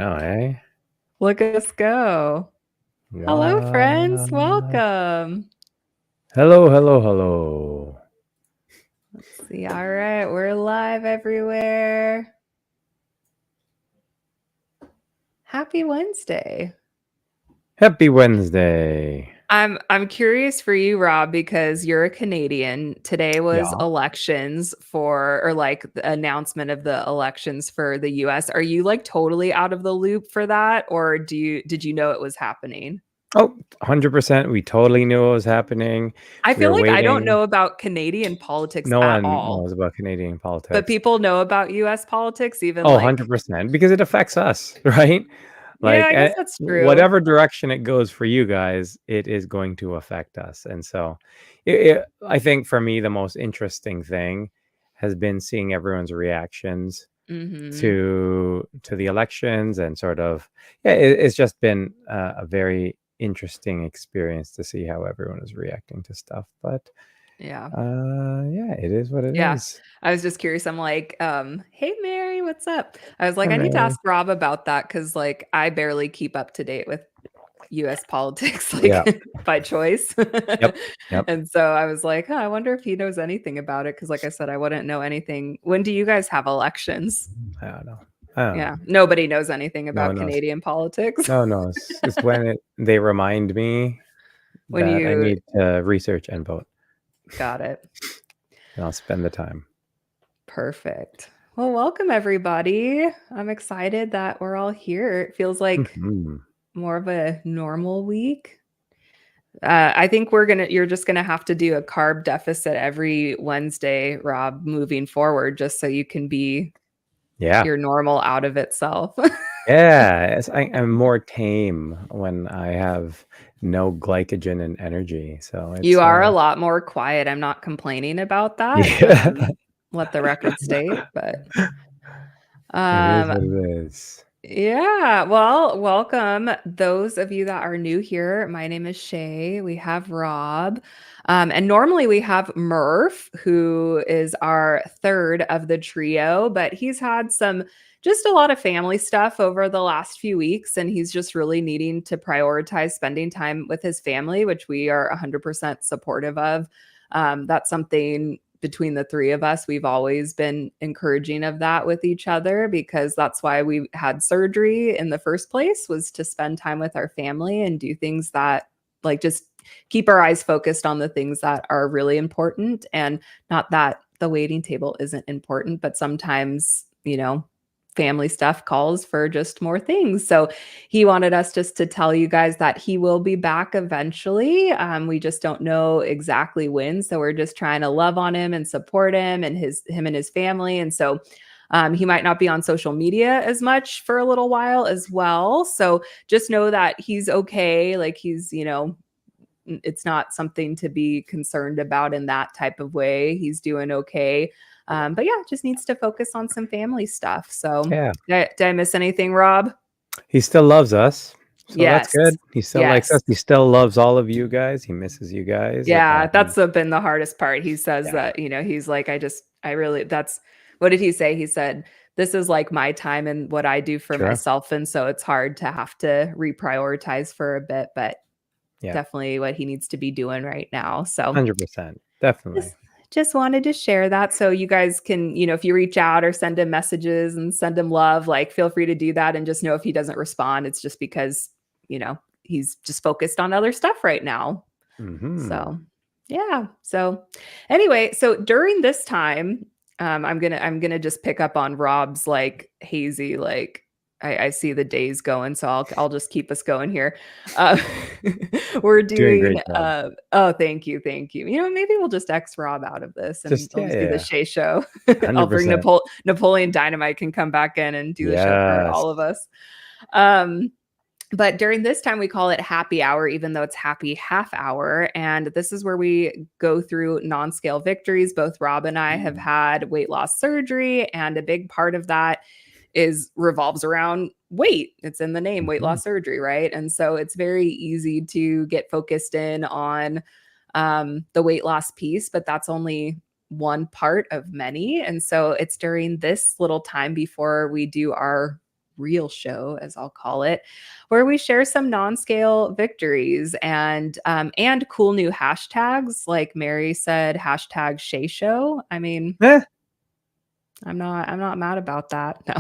know, eh? Look at us go. Hello, friends. What? Welcome. Hello, hello, hello. Let's see. All right, we're live everywhere. Happy Wednesday. Happy Wednesday. I'm curious for you, Rob, because you're a Canadian. Today was Yeah. elections or like the announcement of the elections for the US. Are you like totally out of the loop for that, or did you know it was happening? Oh, 100%. We totally knew what was happening. I We feel were like I don't waiting. know about Canadian politics No at one all. knows about Canadian But politics. people know about US politics, even Oh, like, 100%. Because it affects us, right? yeah, Like, I guess that's true. whatever direction it goes for you guys, it is going to affect us. And so I think for me, the most interesting thing has been seeing everyone's reactions Hmm. to the elections and sort of it's just been a very interesting experience to see how everyone is reacting to stuff, but Yeah. yeah, it is what it Yeah. is. I was just curious. I'm like, hey Mary, what's up? I was Hi, like, I need to Mary. ask Rob about that because like I barely keep up to date with US politics, Yeah. like by choice. Yep. Yep. And so I was like, huh, I wonder if he knows anything about it. Cause like I said, I wouldn't know anything. When do you guys have elections? I don't know. I don't know. Yeah. Nobody knows anything No one about knows. Canadian politics. No one knows. It's when they remind me When that I you need to research and vote, got it. and I'll spend the time. Perfect. Well, welcome everybody. I'm excited that we're all here. It feels like Mhm. more of a normal week. I think you're just gonna have to do a carb deficit every Wednesday, Rob, moving forward, just so you can be Yeah. your normal out of itself. Yeah, I'm more tame when I have no glycogen and energy. So You it's are a lot more quiet. I'm not complaining about that. yeah, Let the record state, but it is um what it is. yeah, well, welcome those of you that are new here. My name is Shay. We have Rob. And normally we have Murph, who is our third of the trio, but he's had just a lot of family stuff over the last few weeks, and he's just really needing to prioritize spending time with his family, which we are 100% supportive of. That's something between the three of us, we've always been encouraging of that with each other because that's why we had surgery in the first place, was to spend time with our family and do things that like just keep our eyes focused on the things that are really important, and not that the waiting table isn't important, but sometimes, family stuff calls for just more things. So he wanted us just to tell you guys that he will be back eventually. We just don't know exactly when. So we're just trying to love on him and support him and him and his family. And so he might not be on social media as much for a little while as well. So just know that he's okay. Like it's not something to be concerned about in that type of way. He's doing okay. But yeah, just needs to focus on some family stuff. So Yeah, did I miss anything, Rob? he still loves us, so that's Yes. good. He still likes Yes. us. He still loves all of you guys. He misses you guys. Yeah, that's been the hardest part. He says Yeah, that, he's like, that's what did he say? He said, this is like my time and what I do for sure. myself. And so it's hard to have to reprioritize for a bit, but Yeah, definitely what he needs to be doing right now. So 100%, definitely. just just wanted to share that so you guys can, if you reach out or send him messages and send him love, like feel free to do that, and just know if he doesn't respond, it's just because, he's just focused on other stuff right now. Hmm. So, yeah. So, anyway, so during this time, I'm gonna just pick up on Rob's like hazy, like I see the days going, so I'll just keep us going here. Uh, we're Doing doing. great job. Oh, thank you, thank you. Maybe we'll just X Rob out of this, and Just I'll yeah, just do the yeah, Shay show. I'll bring 100%. Napoleon Dynamite can come back in and do the show for Yes. all of us. Um, but during this time, we call it happy hour, even though it's happy half hour. And this is where we go through non scale victories. Both Rob and I have had weight loss surgery, and a big part of that revolves around weight. It's in the name, weight Mhm. loss surgery, right? And so it's very easy to get focused in on the weight loss piece, but that's only one part of many. And so it's during this little time before we do our real show, as I'll call it, where we share some non-scale victories and cool new hashtags. Like Mary said, hashtag Shay Show. I mean, Eh, I'm not mad about that. No.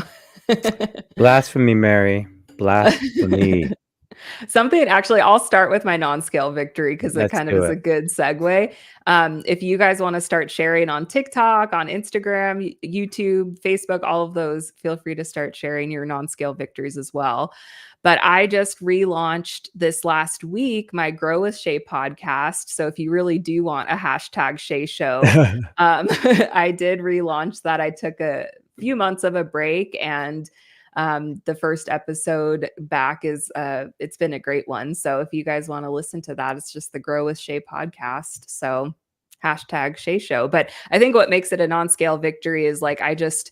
blasphemy, Mary. Blasphemy. Something actually, I'll start with my non-scale victory because it Let's kind of do is a it. good segue. If you guys want to start sharing on TikTok, on Instagram, YouTube, Facebook, all of those, feel free to start sharing your non-scale victories as well. But I just relaunched this last week my Grow with Shay podcast. So if you really do want a hashtag Shay Show, I did relaunch that. I took a few months of a break, and the first episode back is it's been a great one. So if you guys want to listen to that, it's just the Grow with Shay podcast. So hashtag Shay Show. But I think what makes it a non-scale victory is like I just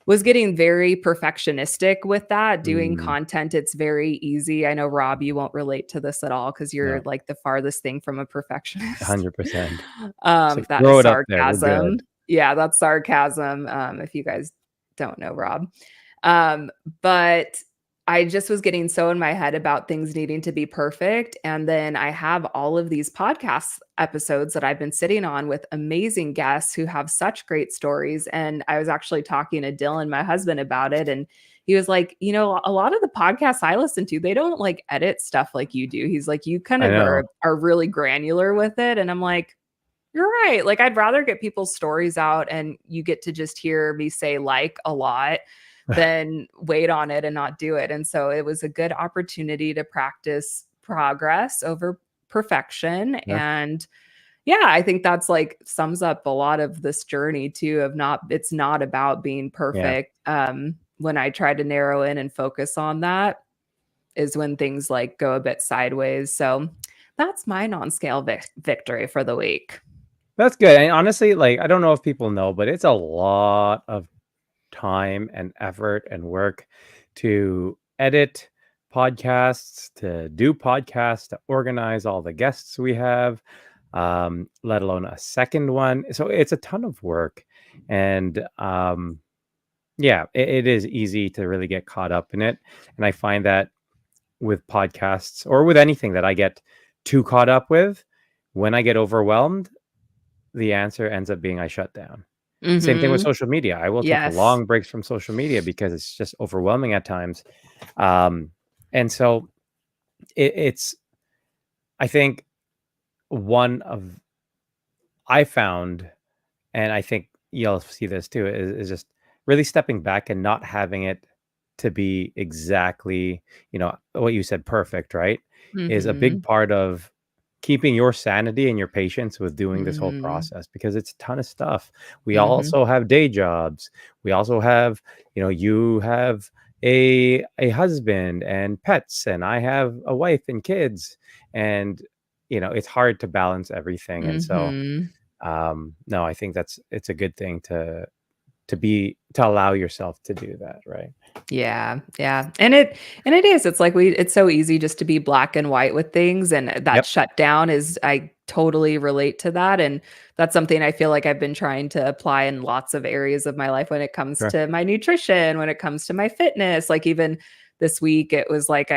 was getting very perfectionistic with that. Doing Mm, content, it's very easy. I know, Rob, you won't relate to this at all because you're no, like the farthest thing from a perfectionist. 100%. It's like That throw is it up there. We're good. sarcasm. Yeah, that's sarcasm. If you guys don't know Rob. But I just was getting so in my head about things needing to be perfect. And then I have all of these podcast episodes that I've been sitting on with amazing guests who have such great stories. And I was actually talking to Dylan, my husband, about it. And he was like, you know, a lot of the podcasts I listen to, they don't like edit stuff like you do. He's like, you kind I of know. are really granular with it. And I'm like, you're right. Like, I'd rather get people's stories out and you get to just hear me say like a lot than wait on it and not do it. And so it was a good opportunity to practice progress over perfection. Yeah. And yeah, I think that's like sums up a lot of this journey too of not, it's not about being Yeah. perfect. When I try to narrow in and focus on that is when things like go a bit sideways. So that's my non-scale victory for the week. That's good. And honestly, like, I don't know if people know, but it's a lot of time and effort and work to edit podcasts, to do podcasts, to organize all the guests we have, let alone a second one. So it's a ton of work. And yeah, it is easy to really get caught up in it. And I find that with podcasts or with anything that I get too caught up with, when I get overwhelmed, the answer ends up being I shut down. Same thing with Mm-hmm. social media. I will take Yes. long breaks from social media because it's just overwhelming at times. And so it's, I think one of, I found, and I think you'll see this too, is just really stepping back and not having it to be exactly, what you said, perfect, right? Is a big Mm-hmm. part of keeping your sanity and your patience with doing this whole Mm-hmm. process, because it's a ton of stuff. We Mm-hmm. also have day jobs. We also have, you have a husband and pets, and I have a wife and kids, and it's hard to balance everything. And so Mm-hmm. no, I think it's a good thing to allow yourself to do that, right? Yeah, yeah. And it is. It's like it's so easy just to be black and white with things, and that Yep. shutdown is, I totally relate to that, and that's something I feel like I've been trying to apply in lots of areas of my life when it comes Sure. to my nutrition, when it comes to my fitness. Like even this week it was like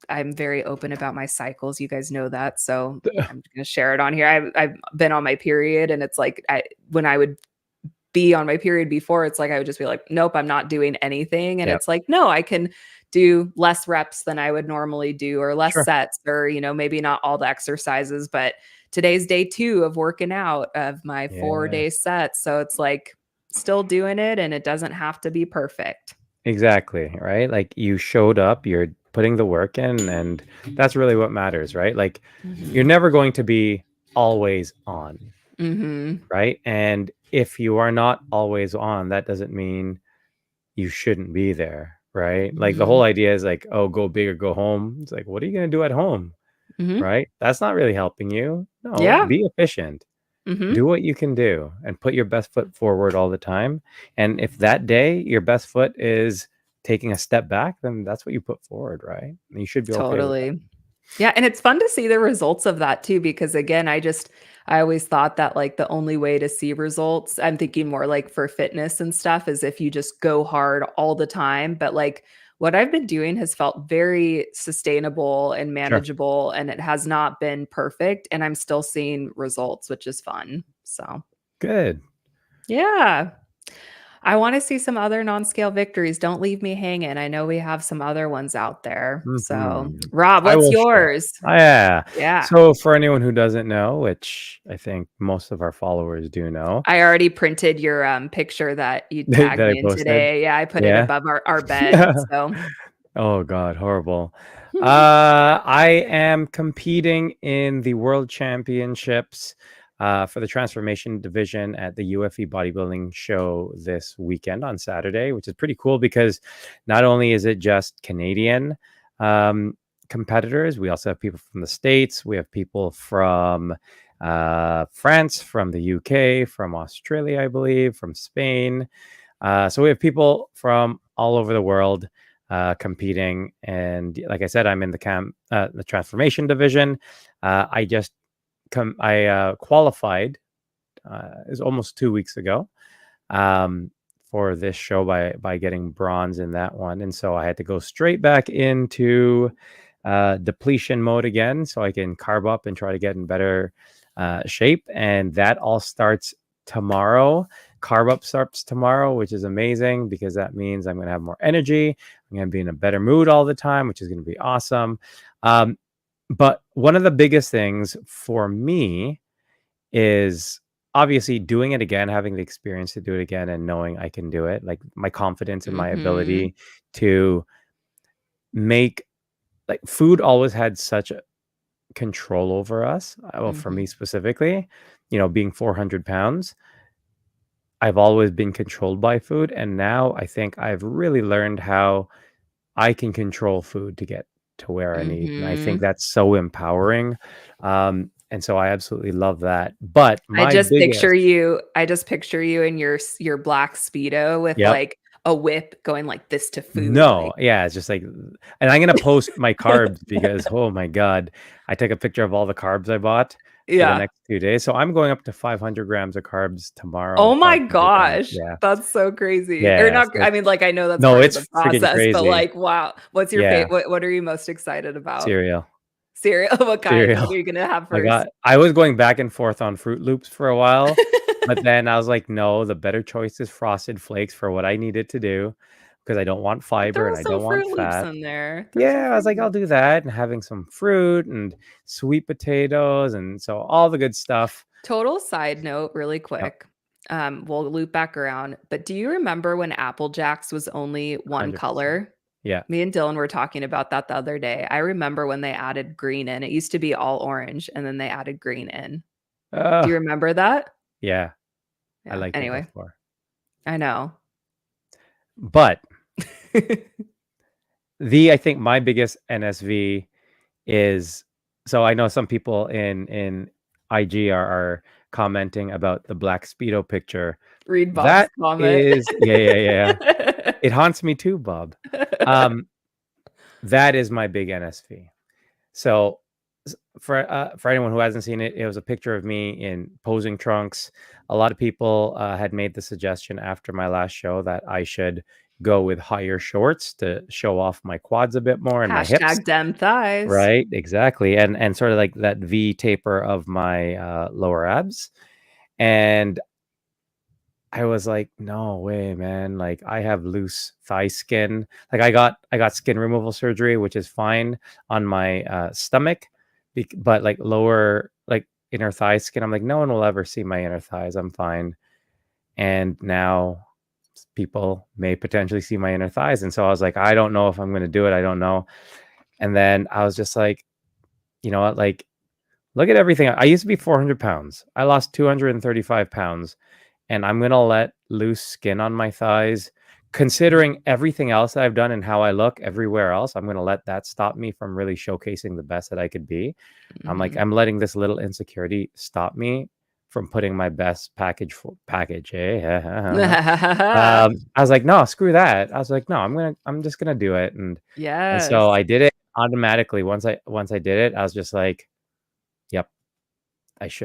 I'm very open about my cycles. You guys know that. So I'm going to share it on here. I've been on my period, and it's like when I would be on my period before, it's like I would just be like, nope, I'm not doing anything. And Yep. it's like, no, I can do less reps than I would normally do, or less Sure. sets, or, maybe not all the exercises. But today's day 2 of working out of my Yeah. 4-day set. So it's like still doing it, and it doesn't have to be perfect. Exactly, right? Like, you showed up, you're putting the work in, and that's really what matters, right? Like, you're Hmm. never going to be always on, Hmm. right? And if you are not always on, that doesn't mean you shouldn't be there, right? Like, the whole Hmm. idea is like, oh, go big or go home. It's like, what are you going to do at home, Hmm. right? That's not really helping you. No, Yeah. be efficient. Hmm. Do what you can do and put your best foot forward all the time. And if that day your best foot is taking a step back, then that's what you put forward, right? And you should be okay with that. Totally. Yeah, and it's fun to see the results of that too, because again, I always thought that like the only way to see results, I'm thinking more like for fitness and stuff, is if you just go hard all the time. But like what I've been doing has felt very sustainable and Sure. manageable, and it has not been perfect. And I'm still seeing results, which is fun. So, Good. yeah. I want to see some other non-scale victories. Don't leave me hanging. I know we have some other ones out there. So, Mhm. Rob, I what's will share. yours? Yeah. Yeah. So for anyone who doesn't know, which I think most of our followers do know, I already printed your, picture that you tagged that I me in posted. today. Yeah, I put it Yeah. above our bed, so Oh God, horrible. I am competing in the World Championships for the Transformation Division at the UFE Bodybuilding Show this weekend on Saturday, which is pretty cool because not only is it just Canadian competitors, we also have people from the States, we have people from France, from the UK, from Australia, I believe, from Spain. So we have people from all over the world competing, and like I said, I'm in the transformation division. I just qualified. It was almost 2 weeks ago for this show by getting bronze in that one, and so I had to go straight back into depletion mode again, so I can carb up and try to get in better shape, and that all starts tomorrow. Carb up starts tomorrow, which is amazing because that means I'm going to have more energy. I'm going to be in a better mood all the time, which is going to be awesome. Um, but one of the biggest things for me is obviously doing it again, having the experience to do it again and knowing I can do it, like my confidence in my Mhm, ability to make, like, food always had such a control over us. Well, for mhm, me specifically, being 400 pounds, I've always been controlled by food. And now I think I've really learned how I can control food to get to where I need. And I think mhm. that's so empowering. And so I absolutely love that. But I my just picture biggest, you I just picture you in your black Speedo with, yep. like, a whip going like this to food, No, like yeah, it's just like, and I'm gonna post my carbs because, oh my God, I took a picture of all the carbs I bought for the Yeah. next 2 days. So I'm going up to 500 grams of carbs tomorrow, Oh my 500 grams. gosh, Yeah. that's so crazy. Or Yeah. not So I mean, like, I know that's no, part of it's the freaking process, but, crazy. like, wow. What's your Yeah. what are you most excited about? Cereal. Cereal? What kind? What Cereal. are you gonna have I first? got I was going back and forth on Fruit Loops for a while, but then I was like, "No, the better choice is Frosted Flakes for what I needed to do because I don't want fiber Throw and I some don't want Fruit Loops fat." in there. Throw some Yeah, I was Fruit like, "I'll Loops. do that," and having some fruit and sweet potatoes, and so all the good stuff. Total side note, really Yep, quick. We'll loop back around. But do you remember when Apple Jacks was only one 100%. color? Yeah. Me and Dylan were talking about that the other day. I remember when they added green in. It used to be all orange, and then they added green in. Do you Ugh, remember that? yeah, I Yeah. liked it Anyway, before. I know. But I think my biggest NSV is, so I know some people in IG are commenting about the black Speedo picture. Read Bob's That comment. is, yeah, yeah, yeah. It haunts me too, Bob. Um, that is my big NSV. So for anyone who hasn't seen it, it was a picture of me in posing trunks. A lot of people had made the suggestion after my last show that I should go with higher shorts to show off my quads a bit more and my hips. Hashtag dem thighs. Right, exactly, and sort of like that V taper of my lower abs. And I was like, "No way, man. Like, I have loose thigh skin." Like, I got skin removal surgery, which is fine on my stomach, but like lower, like inner thigh skin, I'm like, no one will ever see my inner thighs. I'm fine. And now people may potentially see my inner thighs, and so I was like, I don't know if I'm going to do it. I don't know. And then I was just like, you know what? Like, look at everything. I used to be 400 pounds. I lost 235 pounds, and I'm going to let loose skin on my thighs. Considering everything else that I've done and how I look everywhere else, I'm going to let that stop me from really showcasing the best that I could be. I'm like, Mhm. I'm letting this little insecurity stop me from putting my best package. I was like, no, screw that. I was like, no, I'm just gonna do it, and so Yes. I did it. automatically once I did it, I was just like, "Yep,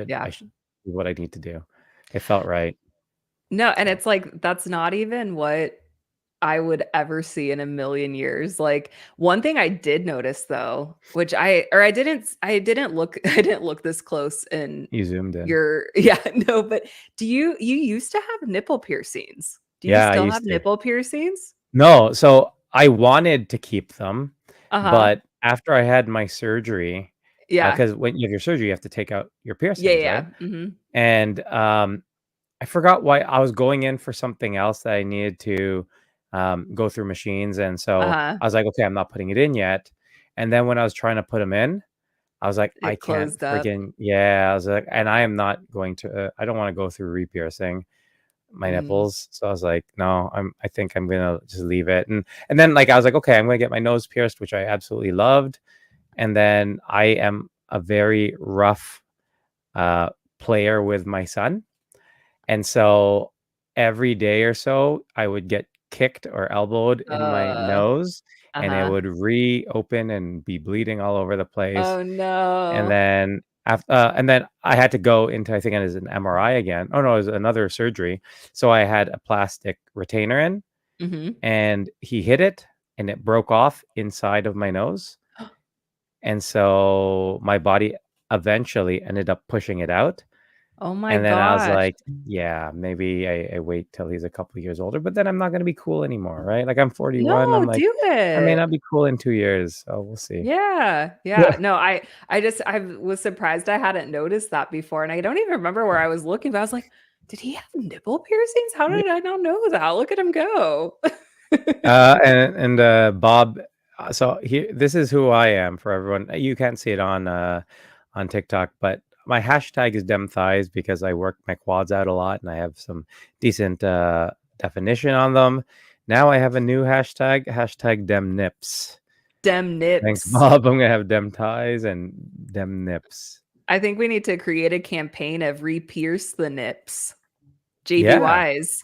Yeah. I should do what I need to do." It felt right. No, and So it's like, that's not even what I would ever see in a million years. Like, one thing I did notice though, which I didn't look I didn't look this close in you zoomed in. your yeah, no, but you used to have nipple piercings. Do you Yeah, I still have used to. nipple piercings? No, so I wanted to keep them, Uh-huh. but after I had my surgery, Yeah. because when you have your surgery, you have to take out your Yeah, piercings, right? yeah. Mhm. And, I forgot why I was going in for something else that I needed to, go through machines, and so Uh-huh. I was like, "Okay, I'm not putting it in yet." And then when I was trying to put them in, I was like, "I It can't closed up. friggin" yeah, I was like, and I am not going to, I don't wanna go through re-piercing my Mm. nipples, so I was like, "No, I think I'm gonna just leave it," and then, like, I was like, "Okay, I'm gonna get my nose pierced," which I absolutely loved, and then I am a very rough, uh, player with my son, and so every day or so, I would get kicked or elbowed in my Uh, nose, and it uh-huh. would reopen and be bleeding all over the place. Oh, And no. then and then I had to go into, I think it was an MRI again. Oh no, it was another surgery. So I had a plastic retainer in, Mhm. and he hit it, and it broke off inside of my nose. And so my body eventually ended up pushing it out. Oh my And then I was gosh. like, yeah, maybe I wait till he's a couple years older, but then I'm not gonna be cool anymore, right? Like I'm 41. I'm No, like, do I may not it. be cool in 2 years, so we'll see. Yeah, yeah. Yeah. No, I was surprised I hadn't noticed that before, and I don't even remember where I was looking, but I was like, "Did he have nipple piercings? How Yeah. did I not know that? Look at him go." Bob, so here, this is who I am for everyone. You can't see it on TikTok, but my hashtag is dem thighs because I work my quads out a lot and I have some decent definition on them. Now I have a new hashtag dem nips. Dem Thanks, nips. Bob. I'm gonna have dem thighs and dem nips. I think we need to create a campaign of re-pierce the nips. Yeah, JBYs.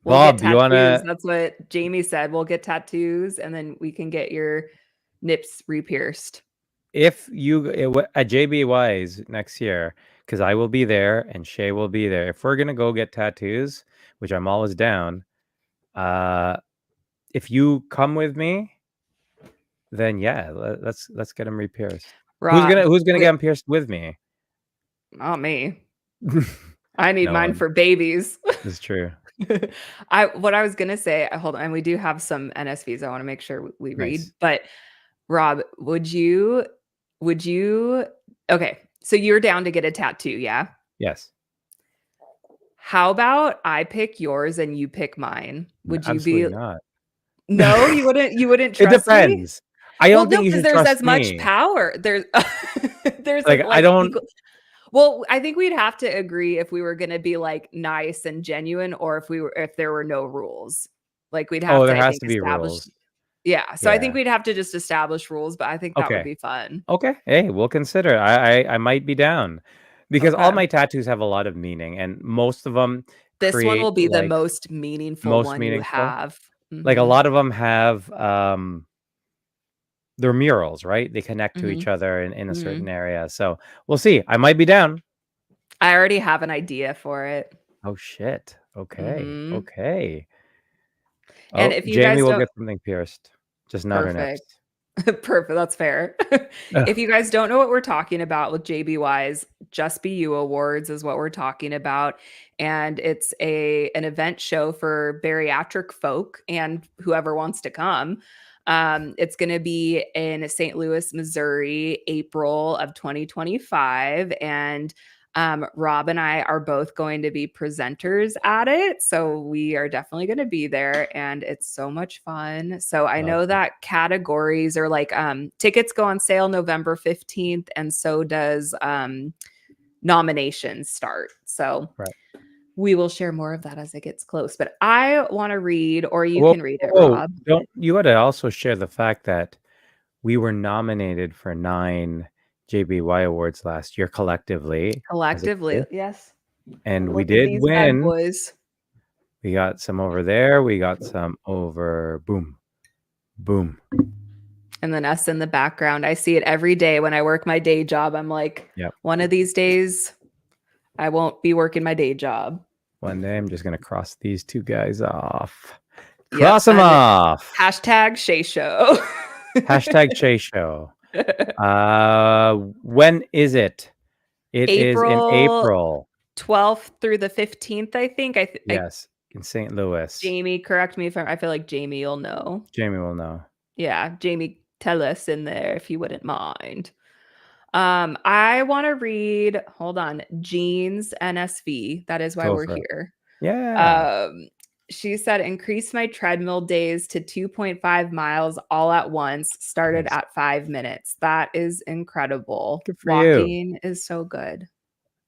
We'll get Bob, you tattoos. wanna? That's what Jamie said. We'll get tattoos, and then we can get your nips re-pierced. If you at JBY's next year, because I will be there and Shay will be there. If we're gonna go get tattoos, which I'm always down, uh, if you come with me, then yeah, let's get them re-pierced. Rob, Who's gonna we get them pierced with me? not me. I need No mine one. for babies. This is true. I what I was gonna say, hold on, and we do have some NSVs I wanna make sure we read, Nice. but Rob, would you okay, so you're down to get a tattoo, yeah? Yes. How about I pick yours and you pick mine? Would you be Absolutely not. no, you wouldn't It trust me? depends. I Well, don't no, think you because should there's trust as much me. power. There's Like I like don't. equal well, I think we'd have to agree if we were gonna be, like, nice and genuine or if there were no rules. Like, we'd have Oh, to, there I has think, to be establish rules. yeah, so I think Yeah. we'd have to just establish rules, but I think that would Okay. be fun. Okay. Hey, we'll consider it. I might be down because all Okay. my tattoos have a lot of meaning, and most of them This one will create be the like most meaningful most one you meaningful. have. Like a Mhm, lot of them have they're murals, right? They connect to each mhm, other in a certain mhm. area. So we'll see. I might be down. I already have an idea for it. Oh shit. Okay. Mhm, Okay. and Oh, if you Jamie guys will don't get something pierced, just not her perfect. nips. Perfect, that's fair. Ugh. If you guys don't know what we're talking about with JBY's, Just Be You Awards is what we're talking about, and it's an event show for bariatric folk and whoever wants to come. It's gonna be in St. Louis, Missouri, April of 2025, and Rob and I are both going to be presenters at it. So we are definitely going to be there and it's so much fun. So I know Lovely. that categories are like tickets go on sale November 15th and so does nominations start. So Right. we will share more of that as it gets close. But I want to read, or you Whoa, can read it, whoa, Rob. don't you gotta also share the fact that we were nominated for 9 JBY awards last year collectively as a Collectively. crew, Yes. and we Look at did these bad win. boys. We got some over there, we got some over boom, boom. And then us in the background. I see it every day when I work my day job. I'm like, Yep. one of these days, I won't be working my day job. One day I'm just gonna cross these two guys off. Yep. Cross them And off. hashtag Shay Show. Hashtag Shay Show. When is it? It is in April April. 12th through the 15th, I think. Yes, in St. Louis. Jamie, correct me if I feel like Jamie will know. Jamie will know. Yeah, Jamie, tell us in there if you wouldn't mind. I want to read, hold on, Jean's NSV. That is why Go we're for it. here. Yeah. She said, increase my treadmill days to 2.5 miles all at once, started Nice. at 5 minutes. That is incredible. Good for you. Walking is so good.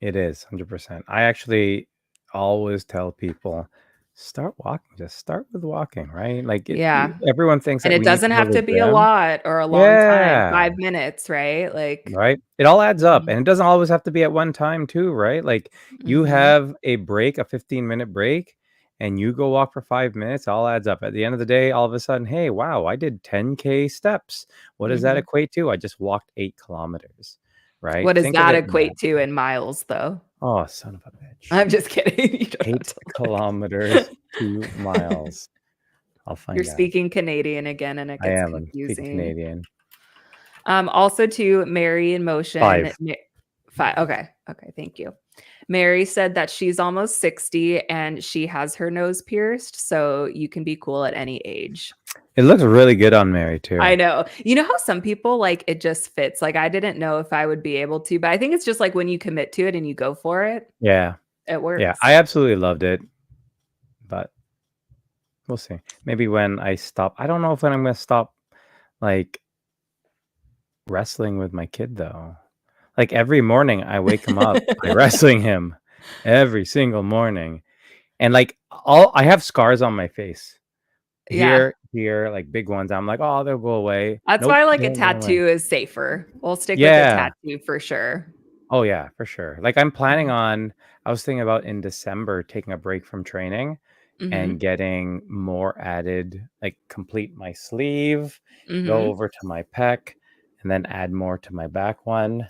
It is 100%. I actually always tell people, start walking. Just start with walking, right? Like Yeah. everyone thinks And that it we need doesn't to go have to to the be a gym. lot or a long time, Yeah. 5 minutes, right? Like, Right. It all adds up, mhm, and it doesn't always have to be at one time too, right? Like you mhm, have a break, a 15-minute break, and you go walk for 5 minutes, all adds up. At the end of the day, all of a sudden, hey, wow, I did 10K steps. What does that mhm. equate to? I just walked 8 kilometers, right? What does Think of that it in that. equate to in miles, though? Oh, son of a bitch. I'm just kidding. You don't have 8 to kilometers, look. 2 miles. I'll You're find out. speaking Canadian again, and it I gets am. I'm speaking confusing. Canadian. Also to Mary in Motion. 5. 5. Okay. Okay. Thank you. Mary said that she's almost 60 and she has her nose pierced. So you can be cool at any age. It looks really good on Mary too. I know. You know how some people like it just fits? Like I didn't know if I would be able to, but I think it's just like when you commit to it and you go for it, Yeah. it Yeah. works. I absolutely loved it, but we'll see. Maybe when I stop. I don't know if when I'm gonna stop like wrestling with my kid though. Like every morning I wake him up by wrestling him every single morning. And like all I have scars on my face. Yeah. Here, like big ones. I'm like, oh, they'll go away. That's Nope, why like they a don't go away. tattoo is safer. We'll stick with the Yeah. tattoo for sure. Oh yeah, for sure. Like I'm planning Mhm. on I was thinking about in December taking a break from training and Mhm. getting more added, like complete my sleeve, go Mhm. over to my pec, and then add more to my back one.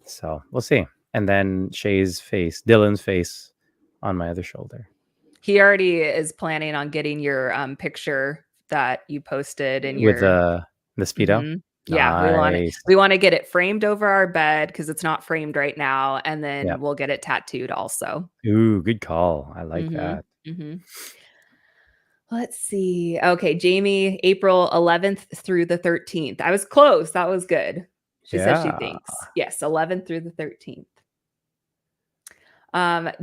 So we'll see. And then Dylan's face on my other shoulder He already is planning on getting your picture that you posted in with your the speedo. mhm. Yeah, Nice. we wanna get it framed over our bed because it's not framed right now, and then Yep. we'll get it tattooed also. Ooh, good call. I like Mhm. that. Mhm. Let's see. Okay, Jamie, April 11th through the 13th. I was close. That was good. She says she Yeah. thinks. Yes, 11th through the 13th.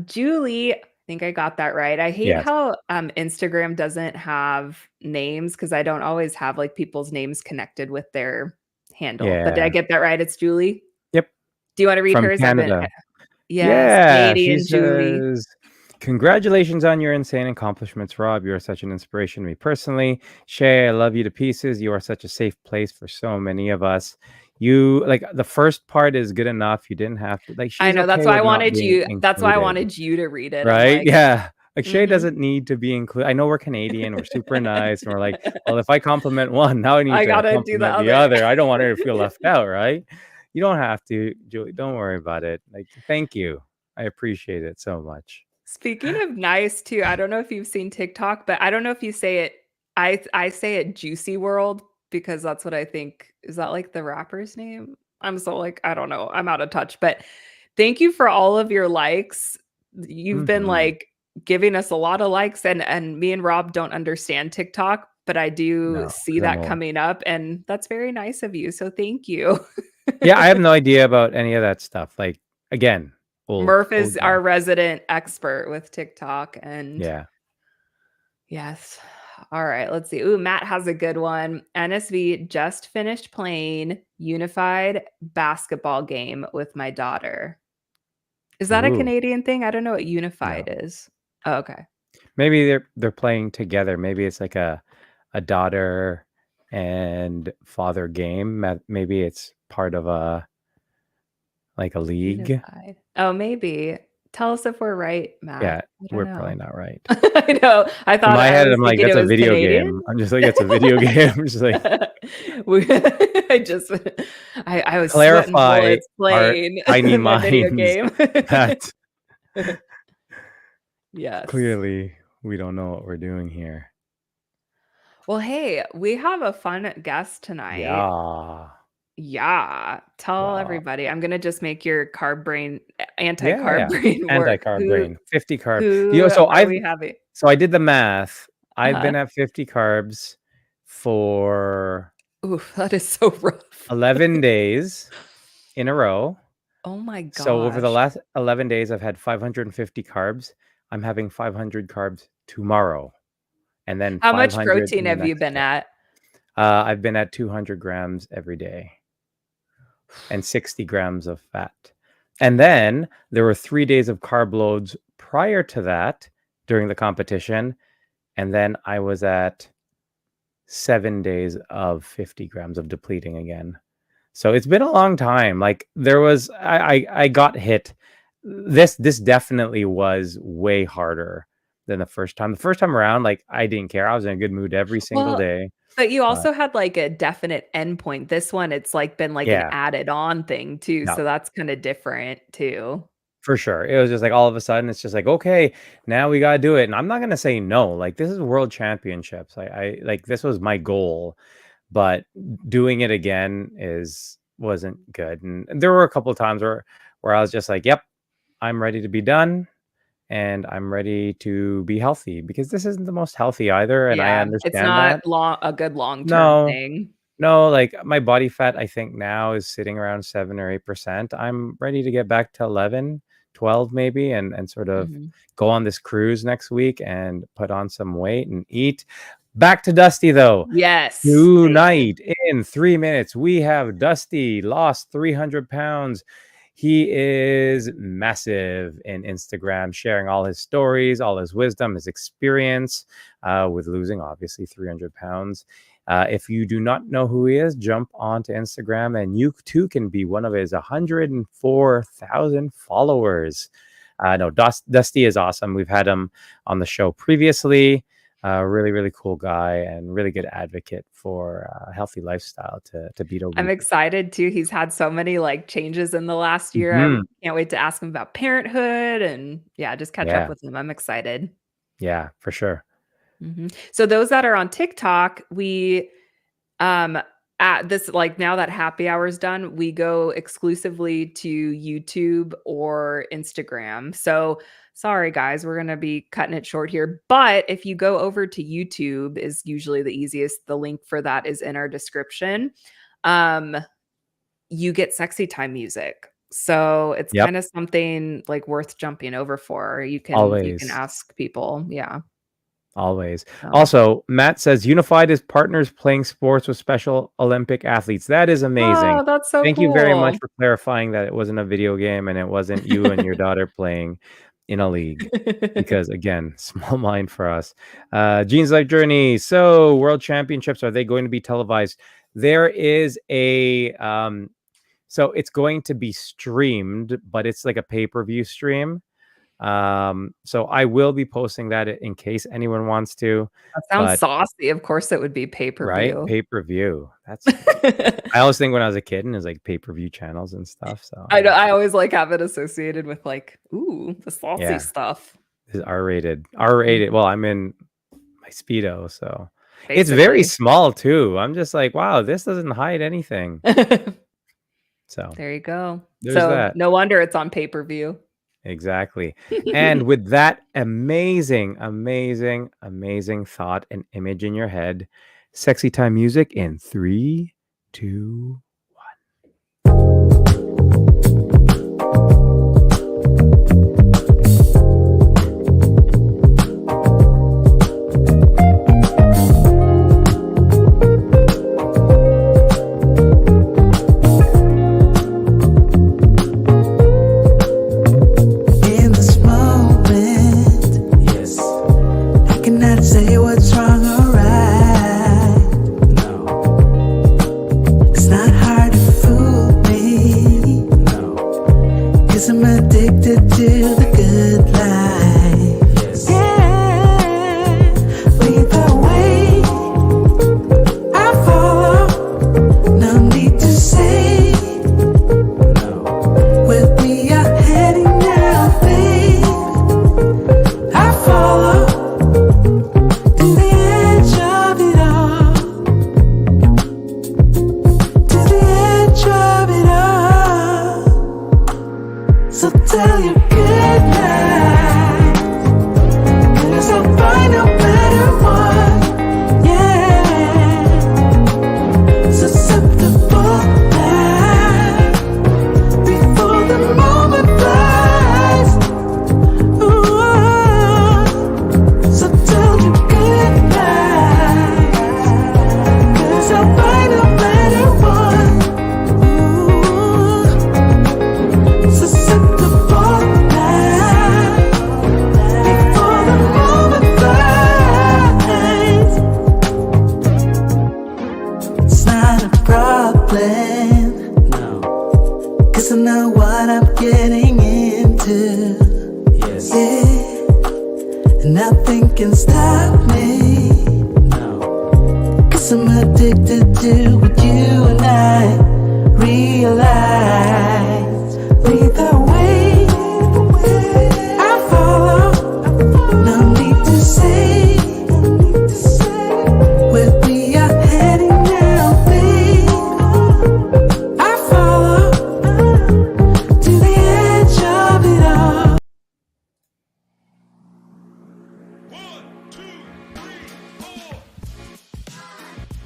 Julie, I think I got that right. I hate Yes. how Instagram doesn't have names because I don't always have like people's names connected with their handle. But did I Yeah. get that right? It's Julie. Yep. Do you want to read From hers? Canada. Yes, Yeah, she Canadian Julie. says, "Congratulations on your insane accomplishments, Rob. You are such an inspiration to me personally. Shay, I love you to pieces. You are such a safe place for so many of us. You like the first part is good enough. You didn't have to like I she's know okay with not being that's why I included, wanted you to read it. I'm right? like, Yeah. Like Shay mhm. doesn't need to be included. I know we're Canadian, we're super nice, and we're like, well, if I compliment one, now I need I to gotta do the compliment the other. other. I don't want her to feel left out, right? You don't have to, Julie. Don't worry about it. Like, thank you. I appreciate it so much. Speaking of nice too, I don't know if you've seen TikTok, but I don't know if you say it. I say it Juicy World because that's what I think. Is that like the rapper's name? I'm so like, I don't know. I'm out of touch. But thank you for all of your likes. You've been Mhm. like giving us a lot of likes and me and Rob don't understand TikTok, but I do No, see 'cause I'm that old. coming up and that's very nice of you. So thank you. Yeah, I have no idea about any of that stuff. Like, again, Murph old is guy. our resident expert with TikTok and Yeah. yes. All right, let's see. Ooh, Matt has a good one. NSV just finished playing unified basketball game with my daughter. Is that a Ooh, Canadian thing? I don't know what unified no. is. Oh, okay. Maybe they're playing together. Maybe it's like a daughter and father game. Maybe it's part of a like a league. Unified. Oh, maybe. Tell us if we're right, Matt. Yeah, I don't we're know. probably not right. I know. I In thought my I head, was I'm like, thinking that's it a was video Canadian. game. I'm just like, it's a video game. I'm just like, We I just I was sweating clarify bullets our playing tiny my video minds game. that Yes. clearly we don't know what we're doing here. Well, hey, we have a fun guest tonight. Yeah. Yeah. Tell Yeah. everybody. I'm gonna just make your carb brain Yeah, anti-carb yeah. brain work. Anti-carb Who brain, 50 carb. who So are we having? I did the math. I've Uh-huh. been at 50 carbs for Oof, that is so rough. 11 days in a row. Oh my So over the gosh. last 11 days, I've had 550 carbs. I'm having 500 carbs tomorrow, and then How much 500 protein in the have you next been day. at? I've been at 200 grams every day and 60 grams of fat. And then there were 3 days of carb loads prior to that during the competition. And then I was at 7 days of 50 grams of depleting again. So it's been a long time. Like there was, I got hit. This definitely was way harder than the first time. The first time around, like I didn't care. I was in a good mood every single Well, day. but you also had like a definite endpoint. This one, it's like been like an Yeah, added on thing too. no, So that's kind of different too. for sure. It was just like all of a sudden, it's just like, okay, now we gotta do it. And I'm not gonna say no. Like this is world championships. I like this was my goal, but doing it again wasn't good. And there were a couple of times where I was just like, yep, I'm ready to be done and I'm ready to be healthy because this isn't the most healthy either. And I Yeah, it's understand not that. a good long-term No, thing. no, like my body fat, I think now is sitting around 7 or 8%. I'm ready to get back to 11, 12 maybe, and sort of Mhm. go on this cruise next week and put on some weight and eat. Back to Dusty though. Yes. Thank you. Tonight, in 3 minutes, we have Dusty lost 300 pounds. He is massive in Instagram, sharing all his stories, all his wisdom, his experience with losing, obviously, 300 pounds. If you do not know who he is, jump onto Instagram and you too can be one of his 104,000 followers. No, Dusty is awesome. We've had him on the show previously. Really, really cool guy and really good advocate for a healthy lifestyle to beat I'm obesity. excited too. He's had so many like changes in the last year. I Mhm. can't wait to ask him about parenthood and yeah, just catch up Yeah, with him. I'm excited. yeah, for sure. So those that are on TikTok, we at this like now that happy hour is done, we go exclusively to YouTube or Instagram. So sorry guys, we're going to be cutting it short here, but if you go over to YouTube is usually the easiest. The link for that is in our description. Um you get sexy time music. So it's Yep, kind of something like worth jumping over for. You can always, ask people. Yeah. always. So Also, Matt says unified as partners playing sports with Special Olympic athletes. That is amazing. oh, that's so Thank you very much cool. for clarifying that it wasn't a video game and it wasn't you and your daughter playing in a league. Because again, small mind for us. Jeans Life Journey. So, World Championships, are they going to be televised? There is so it's going to be streamed, but it's like a pay-per-view stream. So I will be posting that in case anyone wants to, That sounds but saucy. Of course, it would be right, pay-per-view. pay-per-view. I always think when I was a kid and it's like pay-per-view channels and stuff. So I know, I always, like, have it associated with, like, ooh, the saucy yeah, stuff. this is R-rated. R-rated. Well, I'm in my Speedo, so it's very Basically. small too. I'm just like, wow, this doesn't hide anything. So There you go. there's So, that. no wonder it's on pay-per-view. Exactly. And with that amazing, amazing, amazing thought and image in your head, sexy time music in 3, 2, In this moment, yes. I cannot say what's wrong or right. No. It's not No need to say where we are heading now, babe. I follow to the edge of it all, to the edge of it all. So tell your good night, 'cause I'll find a better one. Yeah. So set the bar now before the moment flies. Ooh. So tell your good night, 'cause I'll find a better one. Ooh. So set the bar now before the moment flies. It's not a problem, no, 'cause I know what I'm getting into. Yes. Yeah, and nothing can stop me. No, 'cause I'm addicted to what you and I realize. Lead the way, I follow. No need to say where we are heading now, babe. I follow to the edge of it all.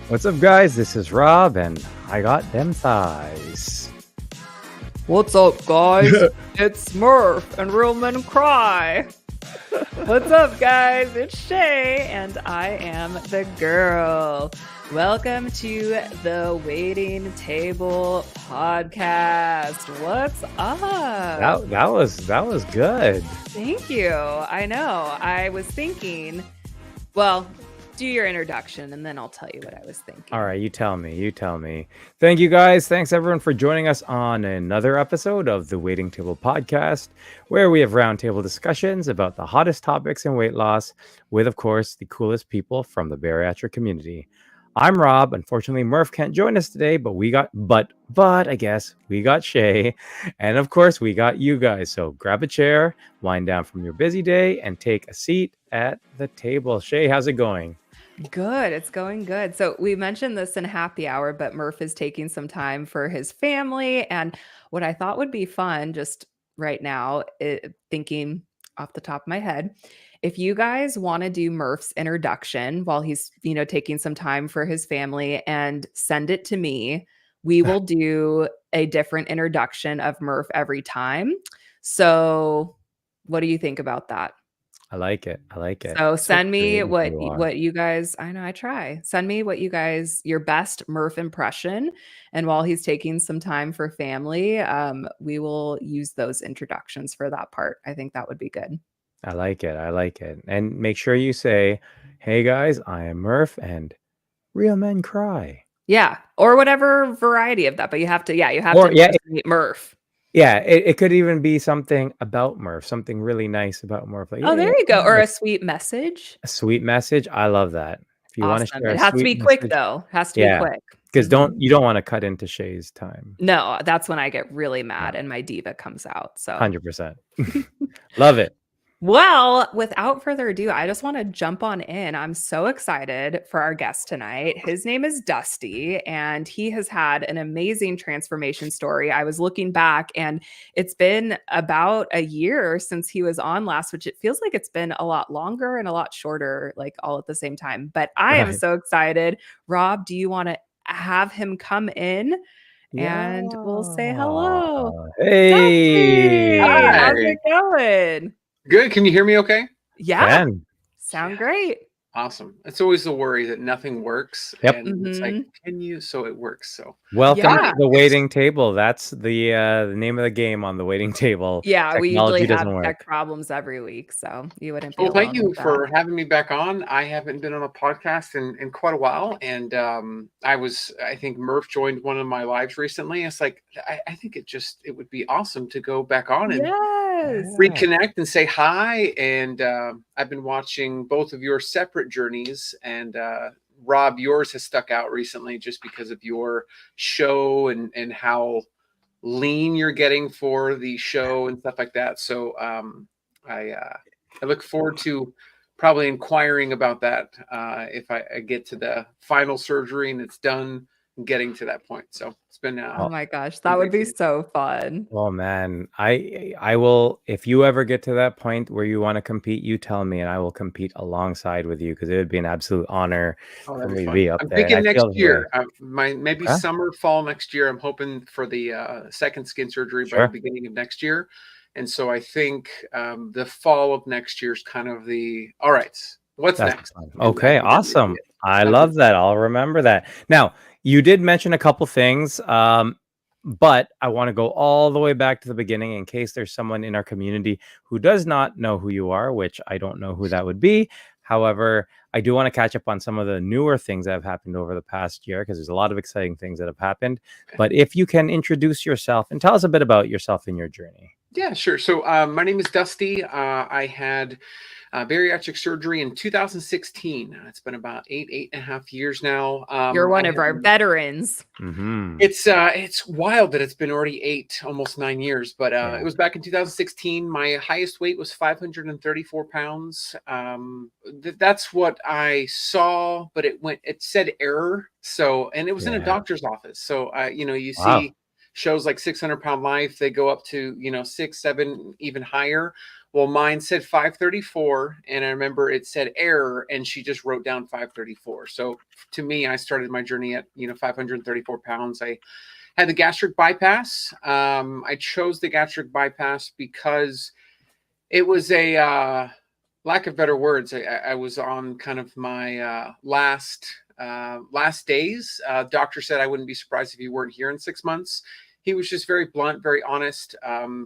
What's up, guys? This is Rob, and I got them thighs. What's up, guys? It's Murph and Real Men Cry. What's up, guys? It's Shay, and I am the girl. Welcome to the Waiting Table Podcast. What's up? That was good. Thank you. I know. I was thinking, well, do your introduction, and then I'll tell you what I was thinking. All right, you tell me. Thank you, guys. Thanks, everyone, for joining us on another episode of the Waiting Table Podcast, where we have roundtable discussions about the hottest topics in weight loss with, of course, the coolest people from the bariatric community. I'm Rob. Unfortunately, Murph can't join us today, but I guess we got Shay, and of course, we got you guys. So grab a chair, wind down from your busy day, and take a seat at the table. Shay, how's it going? Good. It's going good. So we mentioned this in happy hour, but Murph is taking some time for his family. And what I thought would be fun just right now, thinking off the top of my head, if you guys want to do Murph's introduction while he's, taking some time for his family and send it to me, we will do a different introduction of Murph every time. So what do you think about that? I like it. So send me creative you are. what you guys, I know I try. Send me what you guys, your best Murph impression. And while he's taking some time for family, we will use those introductions for that part. I think that would be good. I like it. And make sure you say, "Hey guys, I am Murph, and Real Men Cry." Yeah. Or whatever variety of that. But you have to Or, yeah, impersonate Murph. Yeah, it could even be something about Murph, something really nice about Murph. Like, Oh, there yeah, you go. Or a sweet message. a sweet message. I love that. If you want to Awesome. share It a has to sweet be quick message, though. Has to yeah, be quick. because Mhm. you don't want to cut into Shay's time. No, that's when I get really mad and my diva comes out. So 100%. Love it. Well, without further ado, I just want to jump on in. I'm so excited for our guest tonight. His name is Dusty, and he has had an amazing transformation story. I was looking back, and it's been about a year since he was on last, which it feels like it's been a lot longer and a lot shorter, like all at the same time. But I am Right. so excited. Rob, do you want to have him come in? And we'll say hello. Hey. Dusty, how's Hi. it going? Good. Can you hear me okay? Yeah. Ben. Sound great. Awesome. It's always the worry that nothing works. Yep. And it's like, Mhm. can you? So it works. So Welcome Yeah. to the waiting table. That's the name of the game on the waiting table. Yeah, we Technology usually have doesn't work. tech problems every week, so you wouldn't be well, thank alone you with for that. having me back on. I haven't been on a podcast in quite a while. And I think Murph joined one of my lives recently. It's like, I think it would be awesome to go back on and Yes. reconnect and say hi. And I've been watching both of your separate journeys and Rob, yours has stuck out recently just because of your show and how lean you're getting for the show and stuff like that. So I look forward to probably inquiring about that if I get to the final surgery and it's done, getting to that point. So it's been Oh my gosh, that would be so fun. Oh man, I will, if you ever get to that point where you want to compete, you tell me and I will compete alongside with you because it would be an absolute honor for that'd me be to fun. be up I'm there. And thinking I next feel the way. year, maybe Okay. summer, fall next year. I'm hoping for the second skin surgery by Sure. the beginning of next year. And so I think the fall of next year is kind of the, all right, what's That's next? fun. And I Okay, think that may be awesome. it. I That'd love be that. I'll remember that. Now, you did mention a couple things, but I want to go all the way back to the beginning in case there's someone in our community who does not know who you are, which I don't know who that would be. However, I do want to catch up on some of the newer things that have happened over the past year because there's a lot of exciting things that have happened. But if you can introduce yourself and tell us a bit about yourself and your journey. Yeah, sure. So my name is Dusty. I had bariatric surgery in 2016. It's been about 8.5 years now. You're one I of our had- veterans. Mm-hmm. It's wild that it's been already almost 9 years, but Yeah. it was back in 2016. My highest weight was 534 pounds. That's what I saw, but it said error. So, and it was in a Yeah. doctor's office. So, you Wow. see shows like 600 Pound Life, they go up to, 6, 7, even higher. Well, mine said 534, and I remember it said error, and she just wrote down 534. So to me, I started my journey at 534 pounds. I had the gastric bypass. I chose the gastric bypass because it was a lack of better words. I was on kind of my last days. Doctor said I wouldn't be surprised if you weren't here in 6 months. He was just very blunt, very honest.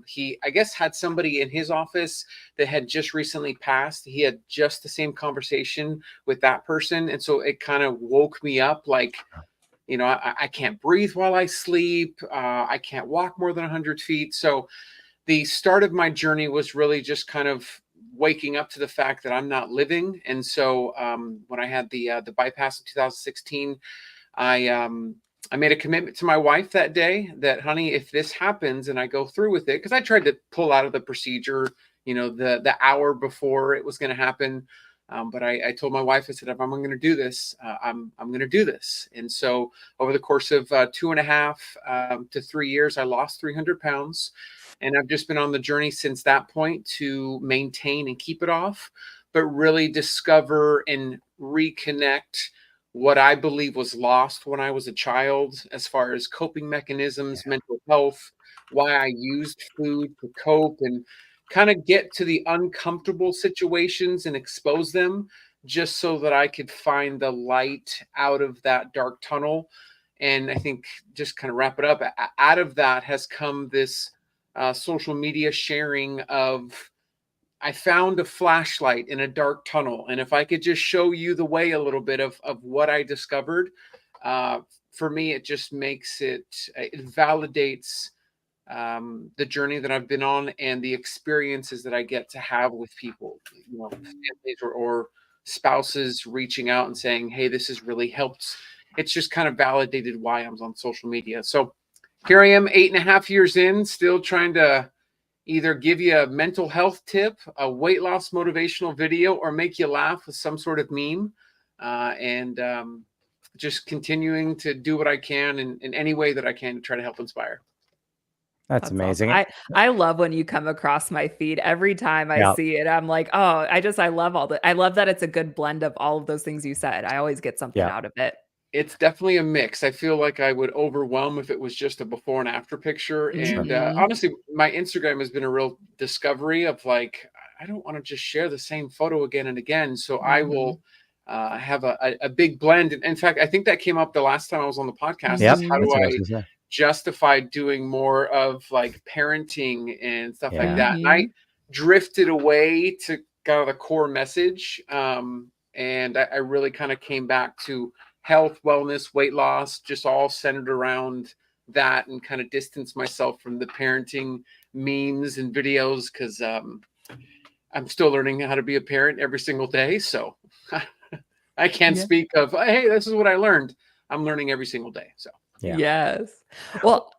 He, I guess, had somebody in his office that had just recently passed. He had just the same conversation with that person. And so it kind of woke me up like, I can't breathe while I sleep. I can't walk more than 100 feet. So the start of my journey was really just kind of waking up to the fact that I'm not living. And so when I had the bypass in 2016, I made a commitment to my wife that day that, honey, if this happens and I go through with it, because I tried to pull out of the procedure, the hour before it was going to happen. But I told my wife, I said, if I'm going to do this, I'm going to do this. And so over the course of 2.5 to 3 years, I lost 300 pounds. And I've just been on the journey since that point to maintain and keep it off, but really discover and reconnect what I believe was lost when I was a child, as far as coping mechanisms, mental health, why I used food to cope, and kind of get to the uncomfortable situations and expose them just so that I could find the light out of that dark tunnel. And I think just kind of wrap it up, out of that has come this social media sharing of, I found a flashlight in a dark tunnel. And if I could just show you the way a little bit of what I discovered, for me, it just makes it validates the journey that I've been on and the experiences that I get to have with people, families or spouses reaching out and saying, hey, this has really helped. It's just kind of validated why I'm on social media. So here I am 8.5 years in, still trying to either give you a mental health tip, a weight loss motivational video, or make you laugh with some sort of meme. And just continuing to do what I can in any way that I can to try to help inspire. That's amazing. Awesome. I love when you come across my feed. Every time I see it, I'm like, oh, I love I love that it's a good blend of all of those things you said. I always get something out of it. It's definitely a mix. I feel like I would overwhelm if it was just a before and after picture. And honestly, my Instagram has been a real discovery of like, I don't want to just share the same photo again and again. So I will have a big blend. In fact, I think that came up the last time I was on the podcast. Is how do I justify doing more of like parenting and stuff like that? And I drifted away to kind of the core message. And I really kind of came back to health, wellness, weight loss, just all centered around that, and kind of distance myself from the parenting memes and videos because I'm still learning how to be a parent every single day. So I can't Yeah. speak of, hey, this is what I learned. I'm learning every single day. So Yeah. Yes. Well,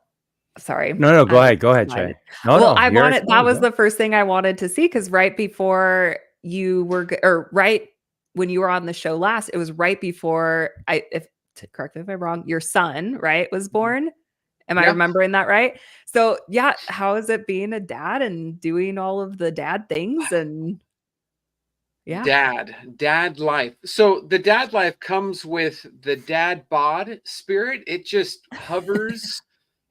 sorry. No, go I'm ahead, excited. Shay. No, Well, no, I you're wanted that excited. was Go. the first thing I wanted to see because right before you were or right when you were on the show last, it was right before correct me if I'm wrong, your son, right, was born. Am I yeah, remembering that right? So yeah, how is it being a dad and doing all of the dad things and yeah. dad life. So the dad life comes with the dad bod spirit. It just hovers